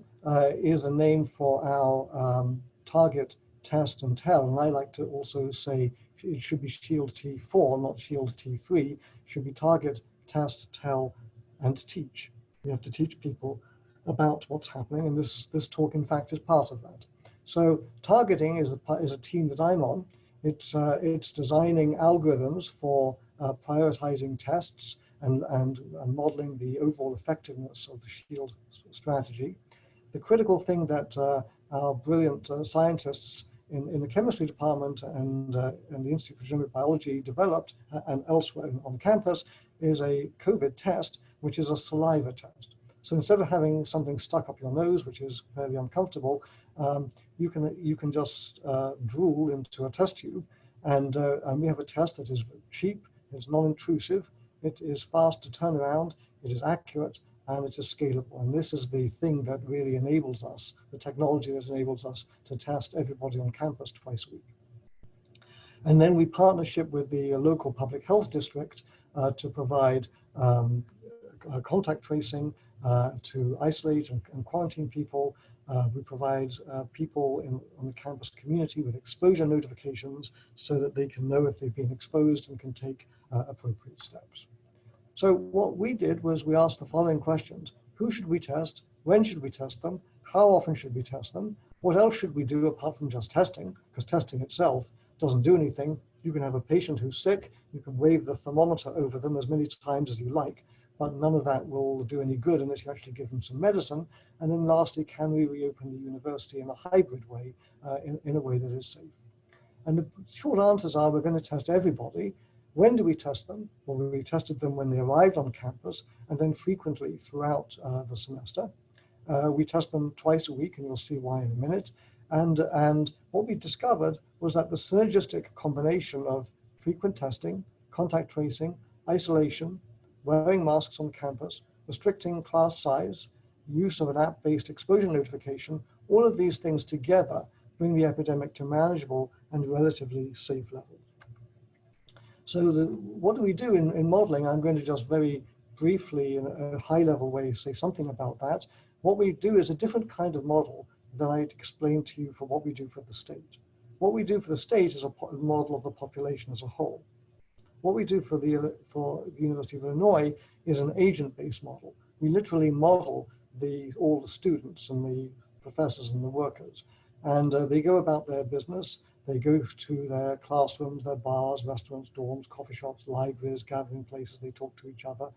Speaker 3: is a name for our target, test, and tell, and I like to also say it should be SHIELD T4, not SHIELD T3. It should be target, test, tell, and teach. We have to teach people about what's happening, and this talk, in fact, is part of that. So targeting is a team that I'm on. It's designing algorithms for prioritizing tests and modeling the overall effectiveness of the SHIELD strategy. The critical thing that our brilliant scientists in the chemistry department and the Institute for Genomic Biology developed and elsewhere on campus is a COVID test, which is a saliva test. So instead of having something stuck up your nose, which is fairly uncomfortable, you can just drool into a test tube, and we have a test that is cheap, it's non-intrusive, it is fast to turn around, it is accurate, and it is scalable. And this is the thing that really enables us, the technology that enables us to test everybody on campus twice a week. And then we partnership with the local public health district to provide contact tracing, to isolate and quarantine people. We provide people on the campus community with exposure notifications so that they can know if they've been exposed and can take appropriate steps. So what we did was we asked the following questions. Who should we test? When should we test them? How often should we test them? What else should we do apart from just testing? Because testing itself doesn't do anything. You can have a patient who's sick, you can wave the thermometer over them as many times as you like, but none of that will do any good unless you actually give them some medicine. And then lastly, can we reopen the university in a hybrid way, in a way that is safe? And the short answers are we're going to test everybody. When do we test them? Well, we tested them when they arrived on campus and then frequently throughout the semester. We test them twice a week, and you'll see why in a minute. And what we discovered was that the synergistic combination of frequent testing, contact tracing, isolation, wearing masks on campus, restricting class size, use of an app-based exposure notification, all of these things together bring the epidemic to manageable and relatively safe levels. So what do we do in modeling? I'm going to just very briefly, in a high-level way, say something about that. What we do is a different kind of model than I explained to you for what we do for the state. What we do for the state is a model of the population as a whole. What we do for the University of Illinois is an agent-based model. We literally model all the students and the professors and the workers. And they go about their business. They go to their classrooms, their bars, restaurants, dorms, coffee shops, libraries, gathering places. They talk to each other.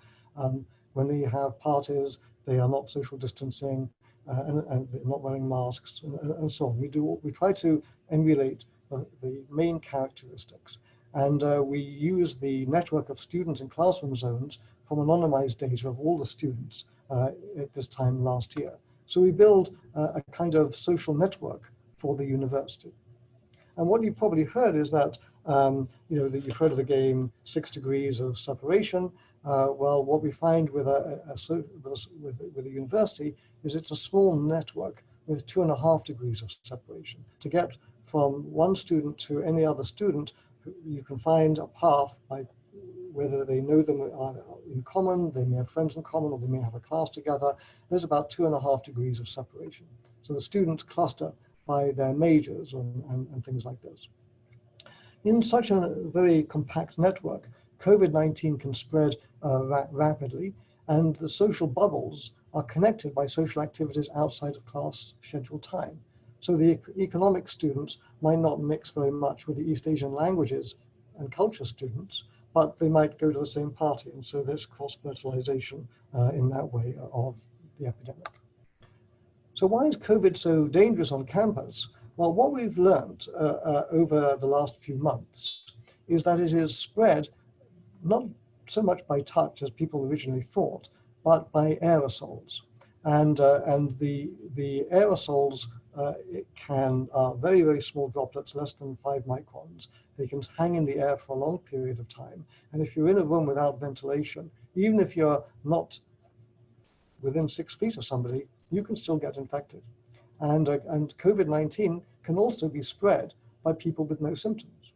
Speaker 3: When they have parties, they are not social distancing and they're not wearing masks and so on. We try to emulate the main characteristics. And we use the network of students in classroom zones from anonymized data of all the students at this time last year. So we build a kind of social network for the university. And what you've probably heard is that, that you've heard of the game 6 degrees of separation. Well, what we find with a university is it's a small network with 2.5 degrees of separation. To get from one student to any other student, you can find a path by whether they know them in common, they may have friends in common, or they may have a class together. There's about 2.5 degrees of separation. So the students cluster by their majors and things like this. In such a very compact network, COVID-19 can spread rapidly, and the social bubbles are connected by social activities outside of class scheduled time. So the economic students might not mix very much with the East Asian languages and culture students, but they might go to the same party, and so there's cross-fertilization in that way of the epidemic. So why is COVID so dangerous on campus? Well, what we've learned over the last few months is that it is spread not so much by touch as people originally thought, but by aerosols. And the aerosols are very, very small droplets, less than 5 microns. They can hang in the air for a long period of time. And if you're in a room without ventilation, even if you're not within 6 feet of somebody, you can still get infected. And COVID-19 can also be spread by people with no symptoms.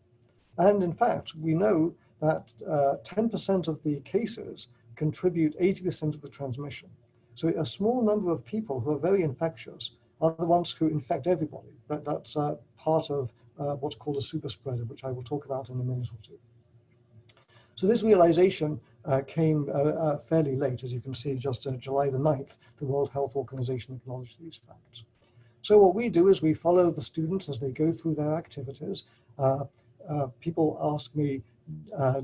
Speaker 3: And in fact, we know that 10% of the cases contribute 80% of the transmission. So a small number of people who are very infectious are the ones who infect everybody. That's part of what's called a super spreader, which I will talk about in a minute or two. So this realization came fairly late. As you can see, just July the 9th, the World Health Organization acknowledged these facts. So what we do is we follow the students as they go through their activities. People ask me,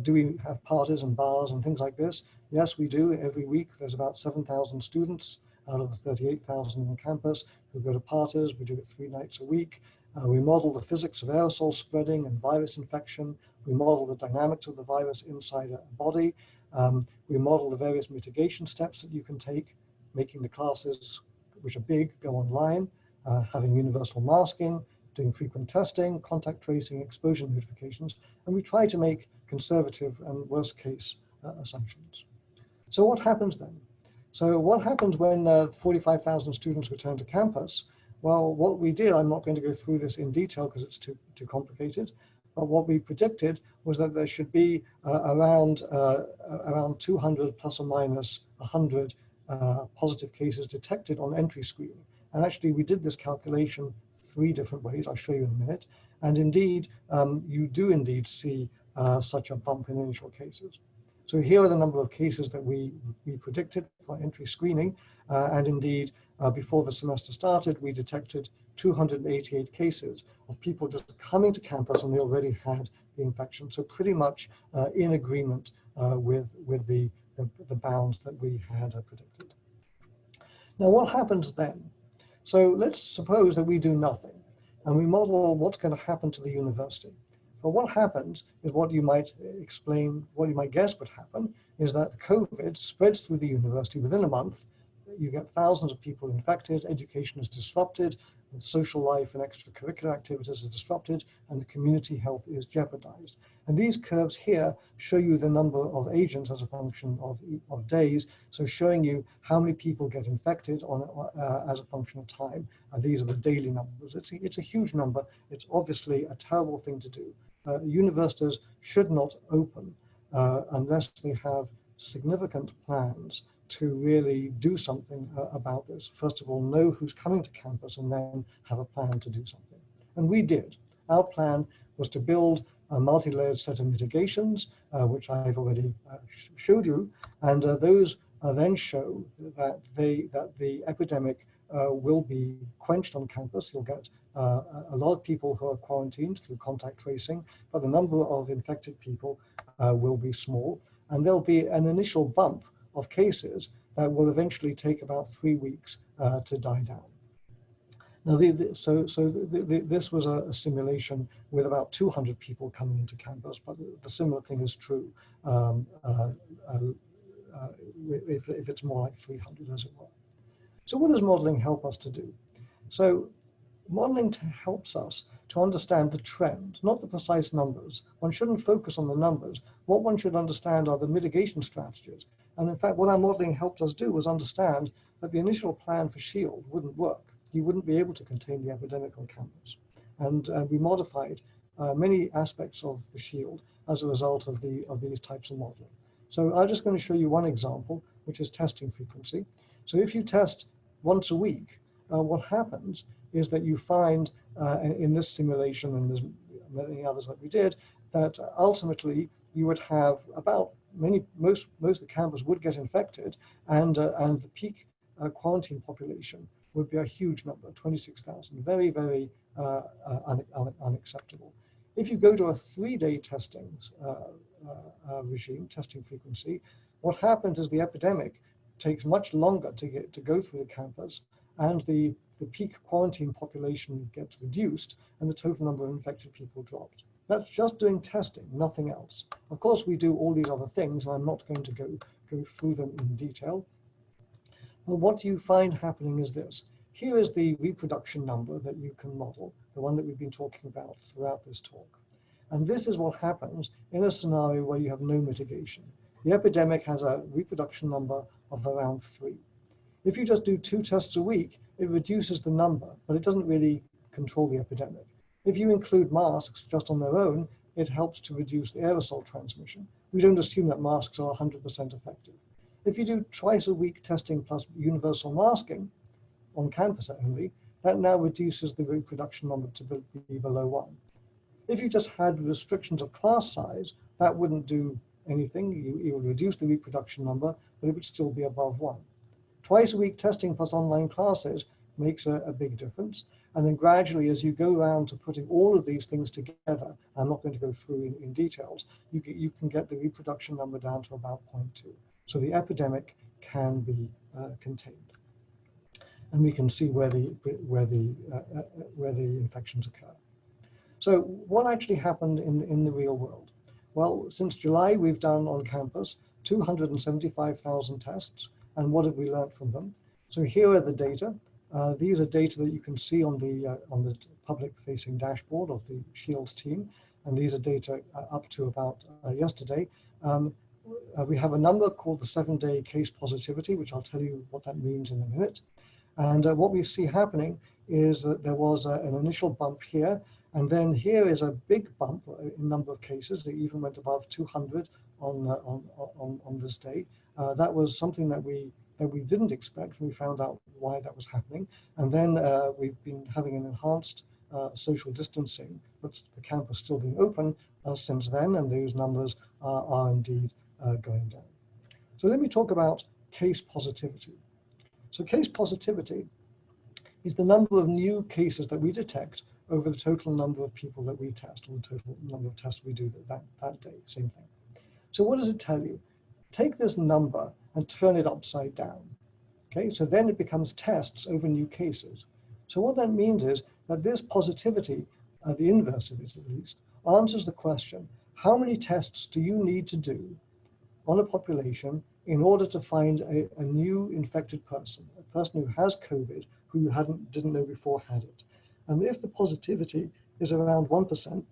Speaker 3: do we have parties and bars and things like this? Yes, we do. Every week there's about 7,000 students out of the 38,000 on campus who go to parties. We do it 3 nights a week. We model the physics of aerosol spreading and virus infection. We model the dynamics of the virus inside a body. We model the various mitigation steps that you can take, making the classes, which are big, go online, having universal masking, doing frequent testing, contact tracing, exposure notifications, and we try to make conservative and worst case assumptions. So what happens then? So what happens when 45,000 students return to campus? Well, what we did, I'm not going to go through this in detail because it's too complicated, But what we predicted was that there should be around 200 plus or minus 100 positive cases detected on entry screening. And actually, we did this calculation 3 different ways. I'll show you in a minute. And indeed, you do indeed see such a bump in initial cases. So here are the number of cases that we predicted for entry screening. And indeed, before the semester started, we detected 288 cases of people just coming to campus and they already had the infection. So pretty much in agreement with the bounds that we had predicted. Now, what happens then? So let's suppose that we do nothing and we model what's going to happen to the university. But what happens is what you might guess would happen is that COVID spreads through the university within a month. You get thousands of people infected, education is disrupted, and social life and extracurricular activities are disrupted, and the community health is jeopardized. And these curves here show you the number of agents as a function of days, so showing you how many people get infected as a function of time. These are the daily numbers. It's a huge number. It's obviously a terrible thing to do. Universities should not open unless they have significant plans to really do something about this. First of all, know who's coming to campus and then have a plan to do something. And we did. Our plan was to build a multi-layered set of mitigations, which I've already showed you, and those then show that the epidemic will be quenched on campus. You'll get a lot of people who are quarantined through contact tracing, but the number of infected people will be small, and there'll be an initial bump of cases that will eventually take about 3 weeks to die down. Now, this was a simulation with about 200 people coming into campus, but the similar thing is true if it's more like 300, as it were. So what does modeling help us to do? So modeling helps us to understand the trend, not the precise numbers. One shouldn't focus on the numbers. What one should understand are the mitigation strategies. And in fact, what our modeling helped us do was understand that the initial plan for SHIELD wouldn't work. You wouldn't be able to contain the epidemic on campus. And we modified many aspects of the SHIELD as a result of these types of modeling. So I'm just going to show you one example, which is testing frequency. So if you test once a week, what happens is that you find in this simulation, and there's many others that we did, that ultimately you would have about most of the campus would get infected, and the peak quarantine population would be a huge number, 26,000, very, very unacceptable. If you go to a 3-day testing regime, testing frequency, what happens is the epidemic takes much longer to go through the campus, and the peak quarantine population gets reduced, and the total number of infected people dropped. That's just doing testing, nothing else. Of course, we do all these other things, and I'm not going to go through them in detail. But what you find happening is this. Here is the reproduction number that you can model, the one that we've been talking about throughout this talk. And this is what happens in a scenario where you have no mitigation. The epidemic has a reproduction number of around 3. If you just do 2 tests a week, it reduces the number, but it doesn't really control the epidemic. If you include masks just on their own, it helps to reduce the aerosol transmission. We don't assume that masks are 100% effective. If you do twice a week testing plus universal masking on campus only, that now reduces the reproduction number to be below 1. If you just had restrictions of class size, that wouldn't do anything. You would reduce the reproduction number, but it would still be above 1. Twice a week testing plus online classes makes a big difference. And then gradually, as you go around to putting all of these things together, I'm not going to go through in details, you can get the reproduction number down to about 0.2. So the epidemic can be contained. And we can see where the infections occur. So what actually happened in the real world? Well, since July, we've done on campus 275,000 tests. And what have we learned from them? So here are the data. These are data that you can see on the public-facing dashboard of the SHIELD team. And these are data up to about yesterday. We have a number called the 7-day case positivity, which I'll tell you what that means in a minute. And what we see happening is that there was an initial bump here, And then here is a big bump in number of cases. It even went above 200 on this day. That was something that we didn't expect. We found out why that was happening. And then we've been having an enhanced social distancing, but the campus still being open since then, and those numbers are indeed going down. So let me talk about case positivity. So case positivity is the number of new cases that we detect over the total number of people that we test, or the total number of tests we do that day, same thing. So what does it tell you? Take this number and turn it upside down. Okay, so then it becomes tests over new cases. So what that means is that this positivity, the inverse of it at least, answers the question, how many tests do you need to do on a population in order to find a new infected person, a person who has COVID, who you didn't know before had it. And if the positivity is around 1%,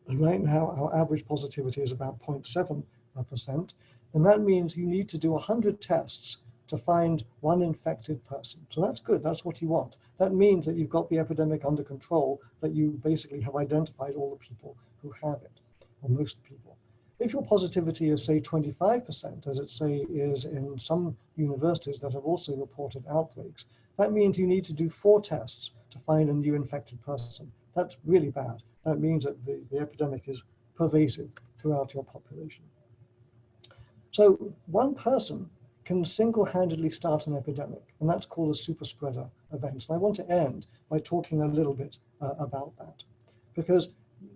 Speaker 3: and right now our average positivity is about 0.7%, then that means you need to do 100 tests to find one infected person. So that's good, that's what you want. That means that you've got the epidemic under control, that you basically have identified all the people who have it, or most people. If your positivity is, say, 25%, as it say is in some universities that have also reported outbreaks, that means you need to do 4 tests to find a new infected person. That's really bad. That means that the epidemic is pervasive throughout your population. So one person can single-handedly start an epidemic, and that's called a super spreader event. And I want to end by talking a little bit about that, because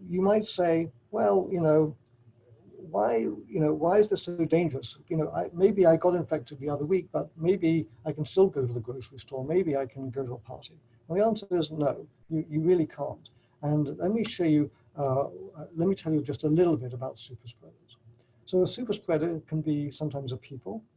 Speaker 3: you might say, well, why is this so dangerous? Maybe I got infected the other week, but maybe I can still go to the grocery store. Maybe I can go to a party. Well, the answer is no, you really can't. And let me show you, let me tell you just a little bit about super spreaders. So a super spreader can be sometimes a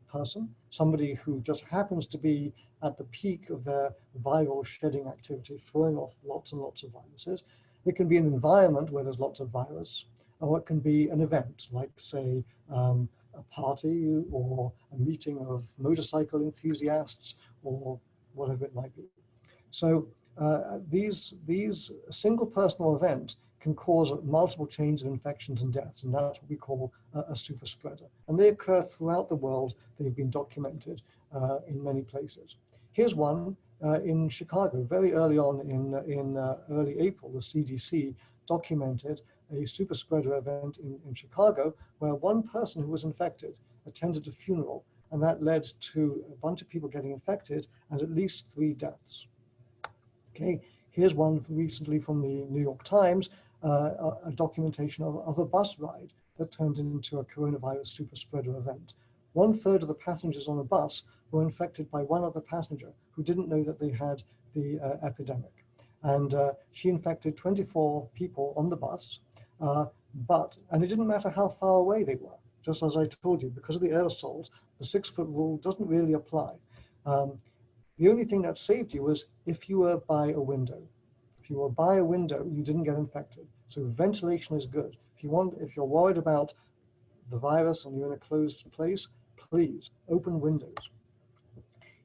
Speaker 3: person, somebody who just happens to be at the peak of their viral shedding activity, throwing off lots and lots of viruses. It can be an environment where there's lots of virus, or it can be an event, like say a party or a meeting of motorcycle enthusiasts or whatever it might be. So these single personal events can cause multiple chains of infections and deaths, and that's what we call a super spreader. And they occur throughout the world. They've been documented in many places. Here's one in Chicago. Very early on in early April, the CDC documented a super spreader event in Chicago, where one person who was infected attended a funeral, and that led to a bunch of people getting infected and at least 3 deaths. Okay, here's one recently from the New York Times, a documentation of a bus ride that turned into a coronavirus super spreader event. 1/3 of the passengers on the bus were infected by one other passenger who didn't know that they had the epidemic. And she infected 24 people on the bus, and it didn't matter how far away they were. Just as I told you, because of the aerosols, the 6-foot rule doesn't really apply. The only thing that saved you was if you were by a window. If you were by a window, you didn't get infected. So ventilation is good. If you're worried about the virus and you're in a closed place, please open windows.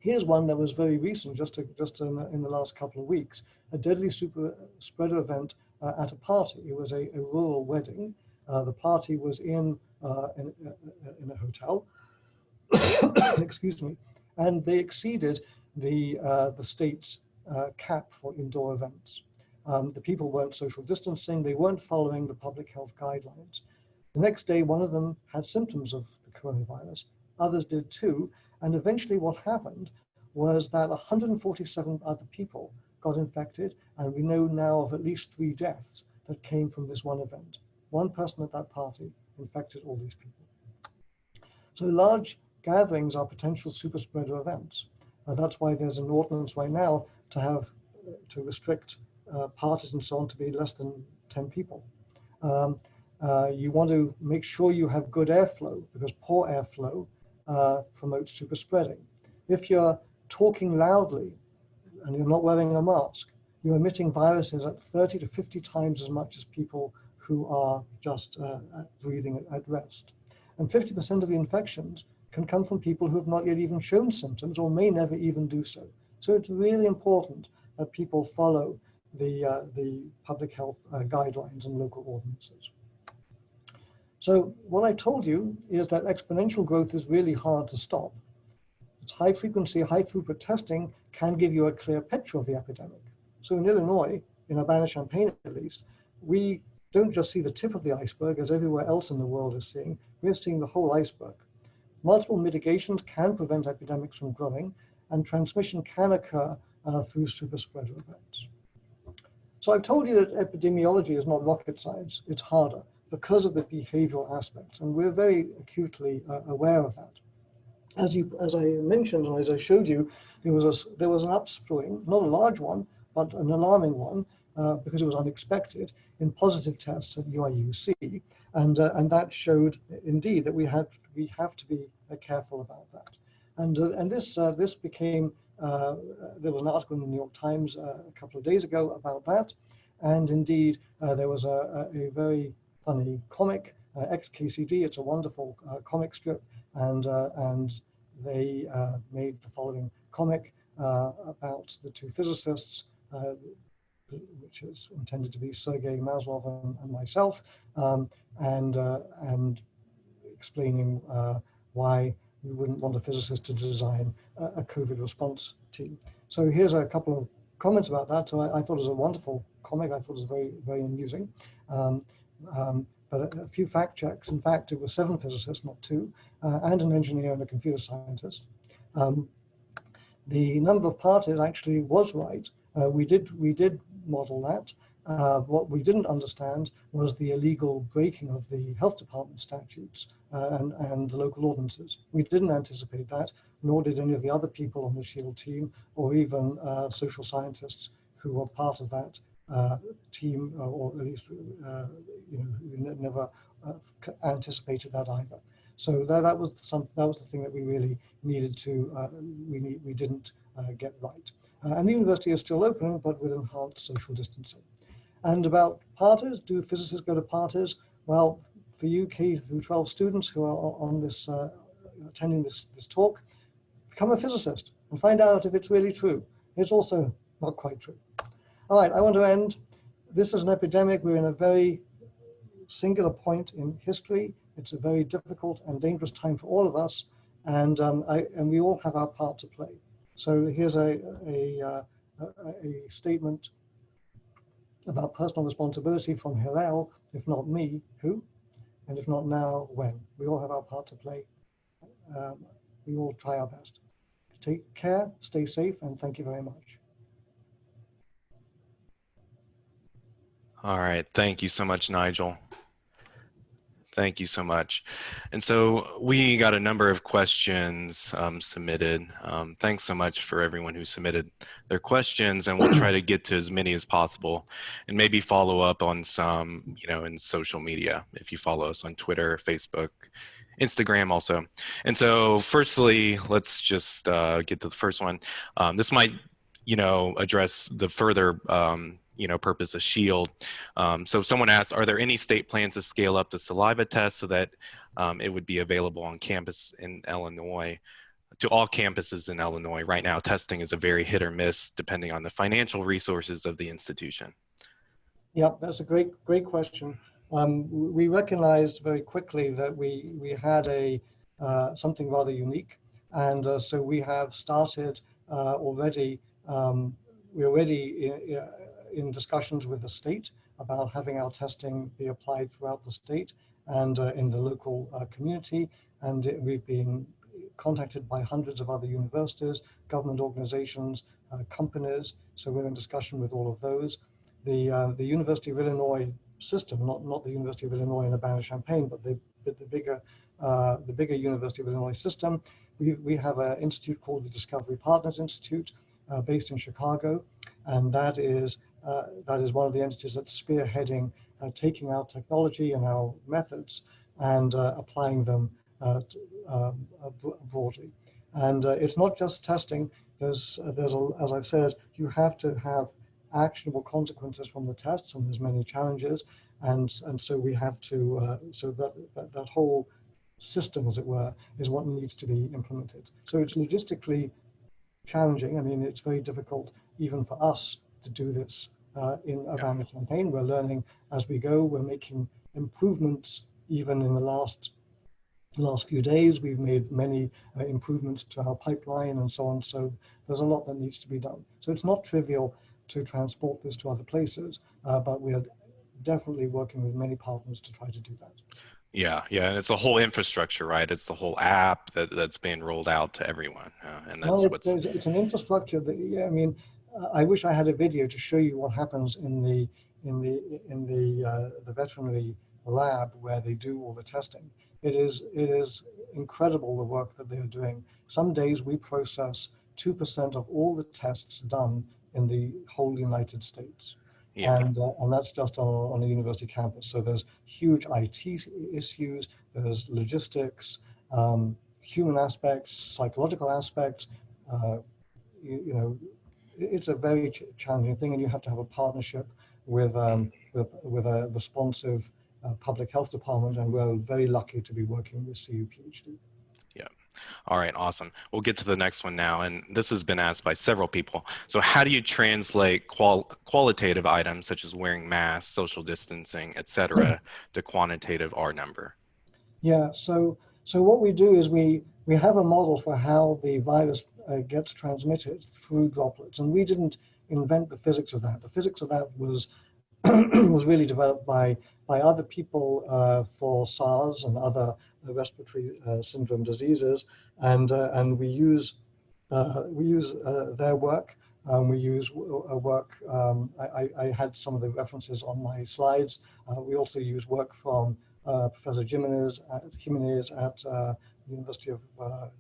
Speaker 3: Here's one that was very recent, just in the last couple of weeks, a deadly super spreader event at a party. It was a rural wedding. The party was in a hotel, excuse me, and they exceeded the state's cap for indoor events. The people weren't social distancing. They weren't following the public health guidelines. The next day, one of them had symptoms of the coronavirus. Others did too. And eventually what happened was that 147 other people got infected. And we know now of at least 3 deaths that came from this one event. One person at that party infected all these people. So large gatherings are potential super spreader events. That's why there's an ordinance right now to restrict parties and so on to be less than 10 people. You want to make sure you have good airflow, because poor airflow promotes super spreading. If you're talking loudly and you're not wearing a mask, you're emitting viruses at 30 to 50 times as much as people who are just breathing at rest. And 50% of the infections can come from people who have not yet even shown symptoms or may never even do so. So it's really important that people follow the public health guidelines and local ordinances. So what I told you is that exponential growth is really hard to stop. It's high frequency, high throughput testing can give you a clear picture of the epidemic. So in Illinois, in Urbana-Champaign at least, we don't just see the tip of the iceberg as everywhere else in the world is seeing, we're seeing the whole iceberg. Multiple mitigations can prevent epidemics from growing, and transmission can occur through super spreader events. So I've told you that epidemiology is not rocket science, it's harder because of the behavioral aspects, and we're very acutely aware of that. As I mentioned and as I showed you, there was an upswing, not a large one, but an alarming one, because it was unexpected, in positive tests at UIUC, and that showed indeed that we have to be careful about that. And this became there was an article in the New York Times a couple of days ago about that, and indeed there was a very funny comic, XKCD. It's a wonderful comic strip, and they made the following comic about the two physicists, which is intended to be Sergei Maslov and myself, and explaining why we wouldn't want a physicist to design a COVID response team. So here's a couple of comments about that. So I thought it was a wonderful comic. I thought it was very, very amusing. But a few fact checks. In fact, it was 7 physicists, not 2, and an engineer and a computer scientist. The number of parties actually was right. We did model that. What we didn't understand was the illegal breaking of the health department statutes and the local ordinances. We didn't anticipate that, nor did any of the other people on the SHIELD team, or even social scientists who were part of that team, or at least who never anticipated that either. So that was the thing that we really needed to we didn't get right. And the university is still open, but with enhanced social distancing. And about parties, do physicists go to parties? Well, for you K through 12 students who are on this attending this talk, become a physicist and find out if it's really true. It's also not quite true. All right, I want to end. This is an epidemic. We're in a very singular point in history. It's a very difficult and dangerous time for all of us, and we all have our part to play. So here's a statement about personal responsibility from Hillel. If not me, who? And if not now, when? We all have our part to play. We all try our best. Take care, stay safe, and thank you very much.
Speaker 1: All right. Thank you so much, Nigel. Thank you so much. And so we got a number of questions submitted. Thanks so much for everyone who submitted their questions, and we'll try to get to as many as possible and maybe follow up on some, in social media, if you follow us on Twitter, Facebook, Instagram also. And so firstly, let's just get to the first one. This might, address the further purpose of SHIELD. So someone asked, are there any state plans to scale up the saliva test so that it would be available on campus in Illinois, to all campuses in Illinois? Right now, testing is a very hit or miss depending on the financial resources of the institution.
Speaker 3: Yeah, that's a great question. We recognized very quickly that we had something rather unique, and so we have started already. We're already in discussions with the state about having our testing be applied throughout the state and in the local community. And we've been contacted by hundreds of other universities, government organizations, companies. So we're in discussion with all of those. The University of Illinois system, not the University of Illinois in Urbana-Champaign, but the bigger University of Illinois system. We have an institute called the Discovery Partners Institute, based in Chicago, and that is one of the entities that's spearheading taking our technology and our methods and applying them broadly. And it's not just testing. There's as I've said, you have to have actionable consequences from the tests, and there's many challenges, and so we have to so that whole system, as it were, is what needs to be implemented. So it's logistically challenging. I mean, it's very difficult even for us to do this in
Speaker 1: Yeah.
Speaker 3: Urbana-Champaign. We're learning as we go. We're making improvements even in the last few days. We've made many improvements to our pipeline and so on. So there's a lot that needs to be done. So it's not trivial to transport this to other places, but we are definitely working with many partners to try to do that.
Speaker 1: Yeah, yeah, and it's the whole infrastructure, right? It's the whole app that's being rolled out to everyone, and that's
Speaker 3: Well,
Speaker 1: what's.
Speaker 3: it's an infrastructure that, yeah, I mean, I wish I had a video to show you what happens in the veterinary lab where they do all the testing. It is incredible the work that they're doing. Some days we process 2% of all the tests done in the whole United States.
Speaker 1: Yeah,
Speaker 3: And that's just on a university campus. So there's huge IT issues, there's logistics, human aspects, psychological aspects. Uh, you know, it's a very challenging thing, and you have to have a partnership with a responsive public health department, and we're very lucky to be working with CUPHD.
Speaker 1: yeah. All right, awesome. We'll get to the next one now, and this has been asked by several people. So how do you translate qualitative items such as wearing masks, social distancing, etc., to quantitative R number?
Speaker 3: Yeah, so what we do is we have a model for how the virus gets transmitted through droplets, and we didn't invent the physics of that. The physics of that was was really developed by other people for SARS and other respiratory syndrome diseases, and we use their work. We use work. I had some of the references on my slides. We also use work from Professor Jimenez at the University of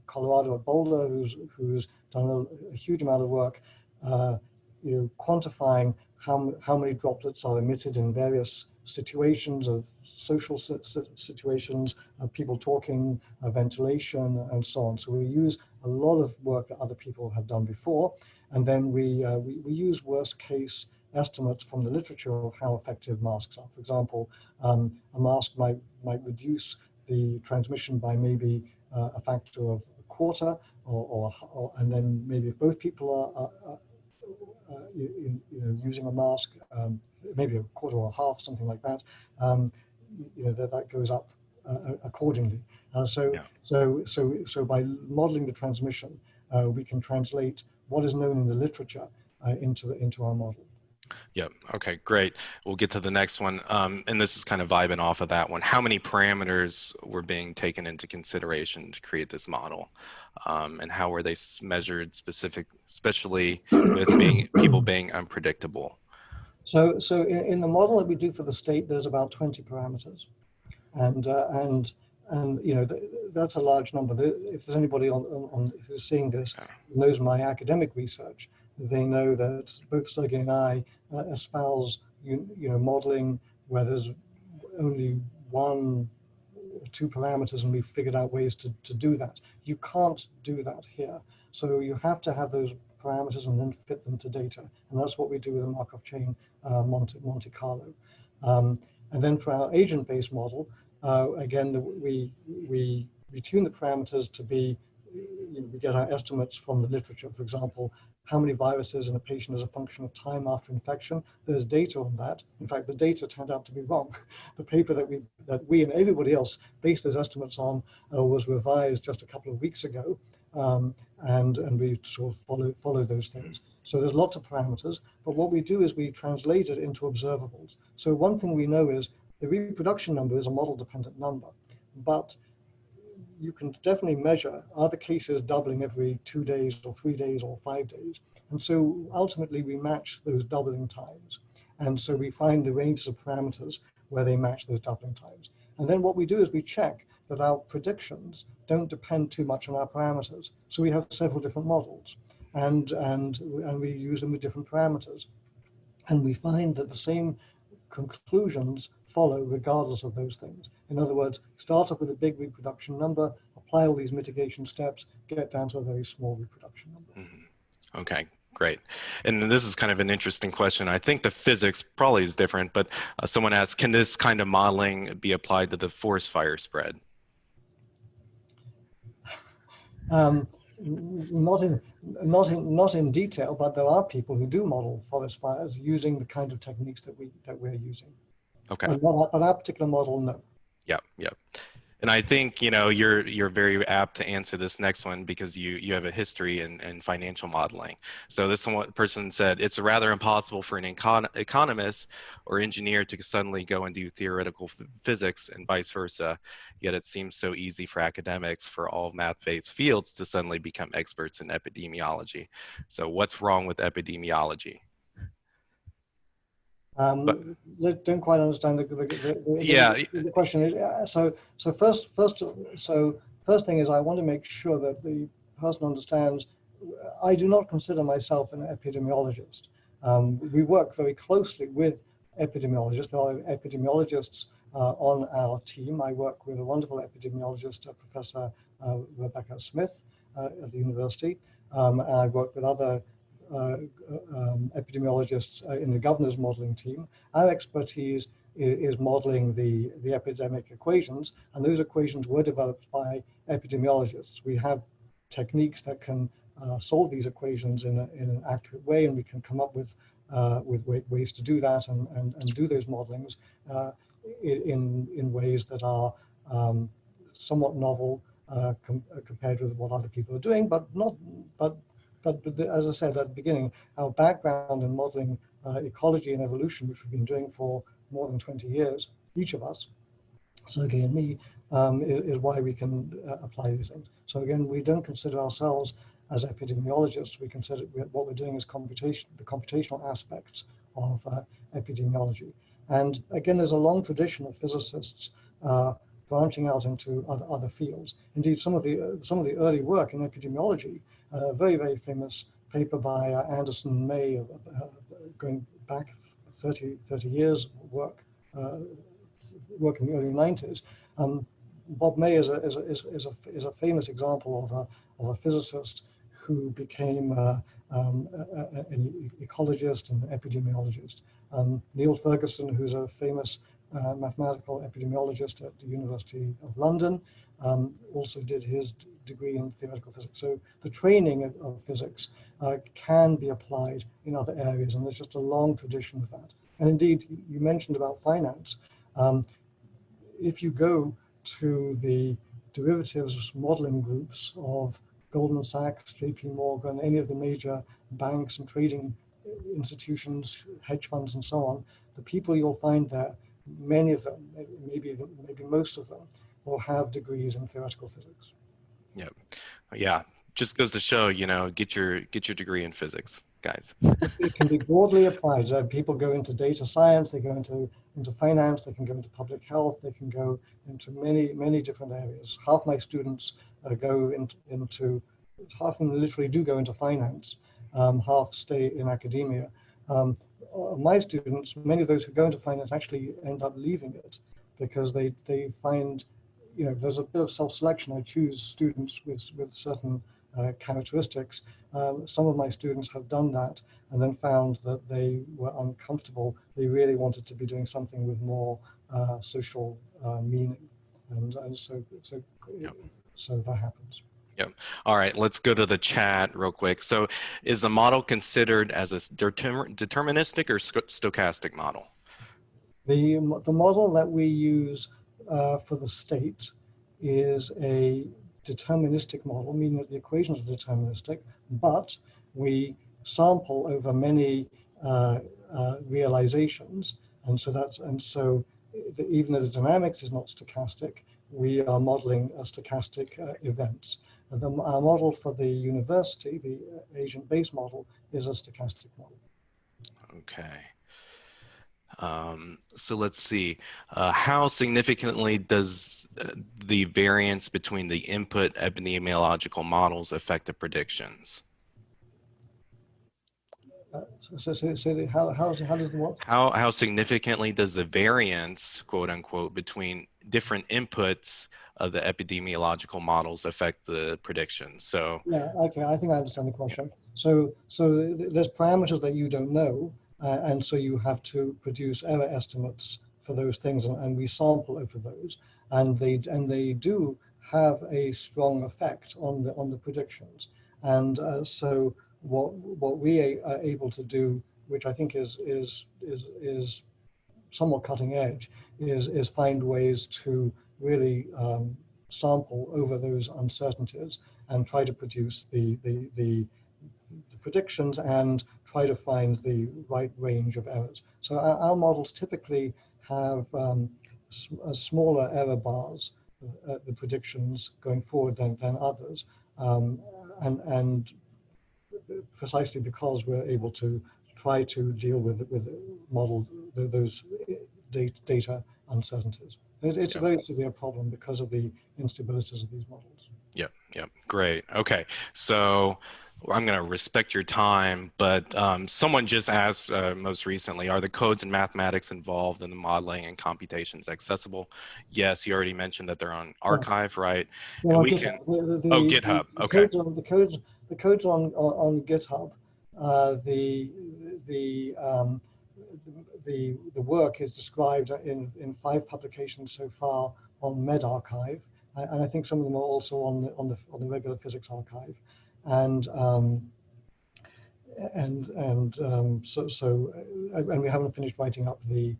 Speaker 3: Colorado at Boulder, who's done a huge amount of work, quantifying how many droplets are emitted in various situations of social situations, people talking, ventilation, and so on. So we use a lot of work that other people have done before, and then we use worst case estimates from the literature of how effective masks are. For example, a mask might reduce the transmission by maybe a factor of a quarter, and then maybe if both people are using a mask, maybe a quarter or a half, something like that, that goes up accordingly. So by modeling the transmission, we can translate what is known in the literature into our model.
Speaker 1: Yep. Okay, great. We'll get to the next one. And this is kind of vibing off of that one. How many parameters were being taken into consideration to create this model? And how were they measured especially with people being unpredictable?
Speaker 3: So in the model that we do for the state, there's about 20 parameters. And that's a large number. If there's anybody on who's seeing this who knows my academic research, they know that both Sergey and I espouse modeling where there's only one or two parameters, and we've figured out ways to do that. You can't do that here. So you have to have those parameters and then fit them to data, and that's what we do with the Markov chain Monte Carlo. And then for our agent-based model, again, we tune the parameters to be, we get our estimates from the literature. For example, how many viruses in a patient is a function of time after infection. There's data on that. In fact, the data turned out to be wrong. The paper that we and everybody else based those estimates on was revised just a couple of weeks ago, and we sort of follow those things. So there's lots of parameters, but what we do is we translate it into observables. So one thing we know is the reproduction number is a model-dependent number, but you can definitely measure, are the cases doubling every 2 days or 3 days or 5 days? And so ultimately we match those doubling times. And so we find the ranges of parameters where they match those doubling times. And then what we do is we check that our predictions don't depend too much on our parameters. So we have several different models, and we use them with different parameters. And we find that the same conclusions follow regardless of those things. In other words, start off with a big reproduction number, apply all these mitigation steps, get down to a very small reproduction number.
Speaker 1: Mm-hmm. Okay, great. And this is kind of an interesting question. I think the physics probably is different, but someone asked, can this kind of modeling be applied to the forest fire spread?
Speaker 3: Not in detail, but there are people who do model forest fires using the kind of techniques that we're using.
Speaker 1: Okay.
Speaker 3: But our particular model, no.
Speaker 1: Yep. Yep. And I think, you're very apt to answer this next one because you have a history in financial modeling. So this one person said, it's rather impossible for an economist or engineer to suddenly go and do theoretical physics and vice versa. Yet it seems so easy for academics for all math-based fields to suddenly become experts in epidemiology. So what's wrong with epidemiology?
Speaker 3: Don't quite understand the question. First thing is I want to make sure that the person understands I do not consider myself an epidemiologist. We work very closely with epidemiologists. There are epidemiologists on our team. I work with a wonderful epidemiologist, Professor Rebecca Smith at the university. And I've worked with other epidemiologists in the governor's modeling team. Our expertise is modeling the epidemic equations, and those equations were developed by epidemiologists. We have techniques that can solve these equations in an accurate way, and we can come up with ways to do that and do those modelings in ways that are somewhat novel compared with what other people are doing, but as I said at the beginning, our background in modeling ecology and evolution, which we've been doing for more than 20 years, each of us, Sergey and me, is why we can apply these things. So again, we don't consider ourselves as epidemiologists. We consider what we're doing is the computational aspects of epidemiology. And again, there's a long tradition of physicists branching out into other fields. Indeed, some of the early work in epidemiology, very, very famous paper by Anderson and May, going back 30 years work in the early 90s. Bob May is a famous example of a physicist who became an ecologist and epidemiologist. Neil Ferguson, who's a famous mathematical epidemiologist at the University of London, also did his degree in theoretical physics. So the training of physics can be applied in other areas, and there's just a long tradition of that. And indeed, you mentioned about finance. If you go to the derivatives modeling groups of Goldman Sachs, JP Morgan, any of the major banks and trading institutions, hedge funds, and so on, the people you'll find there, many of them, maybe most of them, will have degrees in theoretical physics.
Speaker 1: Yep. Yeah. Just goes to show, get your degree in physics, guys.
Speaker 3: It can be broadly applied. People go into data science, they go into finance, they can go into public health, they can go into many different areas. Half my students go into, half of them literally do go into finance, half stay in academia. My students, many of those who go into finance actually end up leaving it because they find, there's a bit of self-selection. I choose students with certain characteristics. Some of my students have done that and then found that they were uncomfortable. They really wanted to be doing something with more social meaning, and so that happens.
Speaker 1: Yep. All right, let's go to the chat real quick. So is the model considered as a deterministic or stochastic model?
Speaker 3: The model that we use for the state is a deterministic model, meaning that the equations are deterministic, but we sample over many realizations, and so even though the dynamics is not stochastic, we are modeling stochastic events. Our model for the university, the agent-based model, is a stochastic model.
Speaker 1: Okay. So let's see. How significantly does the variance between the input epidemiological models affect the predictions?
Speaker 3: How does the what?
Speaker 1: How significantly does the variance, quote unquote, between different inputs of the epidemiological models affect the predictions? So
Speaker 3: yeah, okay, I think I understand the question. So there's parameters that you don't know, and so you have to produce error estimates for those things, and we sample over those, and they do have a strong effect on the predictions. And so what we are able to do, which I think is somewhat cutting edge, is find ways to really sample over those uncertainties and try to produce the predictions and try to find the right range of errors. So our models typically have smaller error bars at the predictions going forward than others, and precisely because we're able to try to deal with model those data uncertainties. It's a very severe problem because of the instabilities of these models.
Speaker 1: Yep, great. Okay, so I'm going to respect your time, but someone just asked most recently, are the codes and mathematics involved in the modeling and computations accessible? Yes, you already mentioned that they're on archive, right?
Speaker 3: Yeah,
Speaker 1: and
Speaker 3: on
Speaker 1: we
Speaker 3: GitHub.
Speaker 1: can, GitHub, okay.
Speaker 3: The codes on GitHub, the work is described in 5 publications so far on medRxiv, and I think some of them are also on the regular physics archive, and we haven't finished writing up the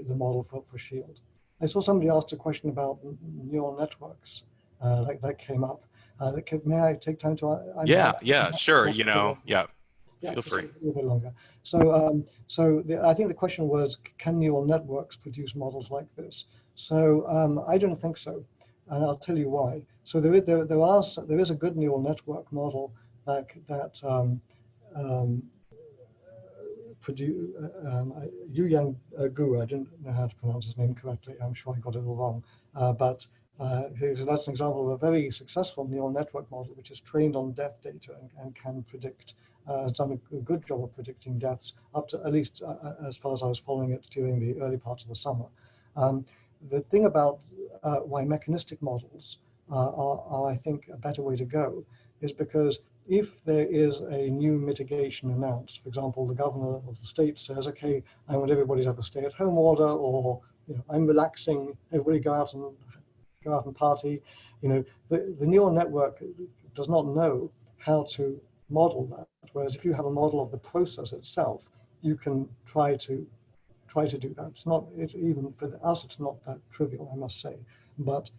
Speaker 3: model for SHIELD. I saw somebody asked a question about neural networks, that came up. May I take time to?
Speaker 1: Yeah, sure. Feel free.
Speaker 3: A little bit longer. So, I think the question was, can neural networks produce models like this? So I don't think so, and I'll tell you why. So there is a good neural network model that Yang Gu, I didn't know how to pronounce his name correctly. I'm sure I got it all wrong, but that's an example of a very successful neural network model which is trained on death data and can predict, has done a good job of predicting deaths up to at least as far as I was following it during the early parts of the summer. The thing about why mechanistic models are, I think, a better way to go is because if there is a new mitigation announced, for example, the governor of the state says, okay, I want everybody to have a stay-at-home order, or I'm relaxing, everybody go out and party. The neural network does not know how to model that. Whereas if you have a model of the process itself, you can try to do that. Even for us, it's not that trivial, I must say. But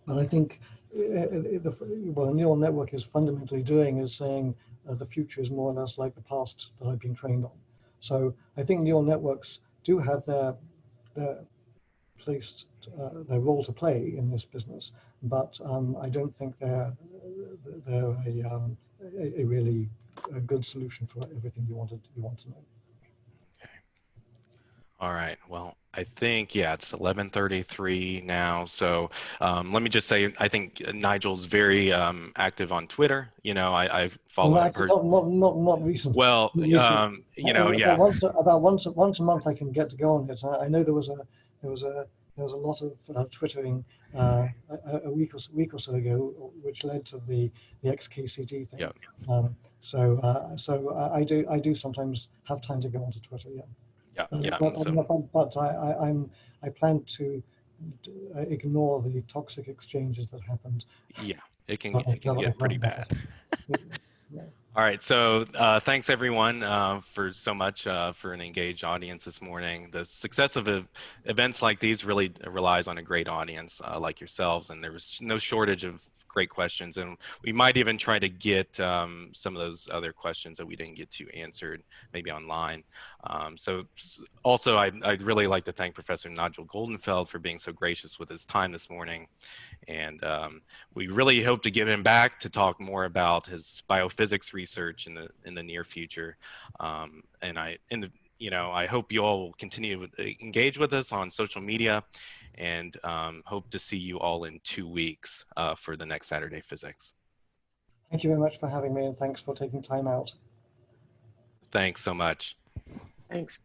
Speaker 3: I think what a neural network is fundamentally doing is saying the future is more or less like the past that I've been trained on. So I think neural networks do have their role to play in this business, but I don't think they're a really good solution for everything you want to know.
Speaker 1: All right. Well, I think, it's 11:33 now. So let me just say, I think Nigel's very active on Twitter. I follow him.
Speaker 3: Not recently.
Speaker 1: Well,
Speaker 3: About once a month I can get to go on it. I know there was a lot of twittering a week or so ago, which led to the XKCD thing.
Speaker 1: Yep.
Speaker 3: So I do sometimes have time to go onto Twitter. Yeah. But I plan to ignore the toxic exchanges that happened.
Speaker 1: Yeah, it can get pretty bad. Yeah. All right, so thanks everyone for so much for an engaged audience this morning. The success of events like these really relies on a great audience like yourselves, and there was no shortage of great questions, and we might even try to get some of those other questions that we didn't get to answered maybe online. So also I'd really like to thank Professor Nigel Goldenfeld for being so gracious with his time this morning, and we really hope to get him back to talk more about his biophysics research in the near future. And I hope you all will continue to engage with us on social media, and hope to see you all in 2 weeks for the next Saturday Physics.
Speaker 3: Thank you very much for having me, and thanks for taking time out.
Speaker 1: Thanks so much.
Speaker 2: Thanks.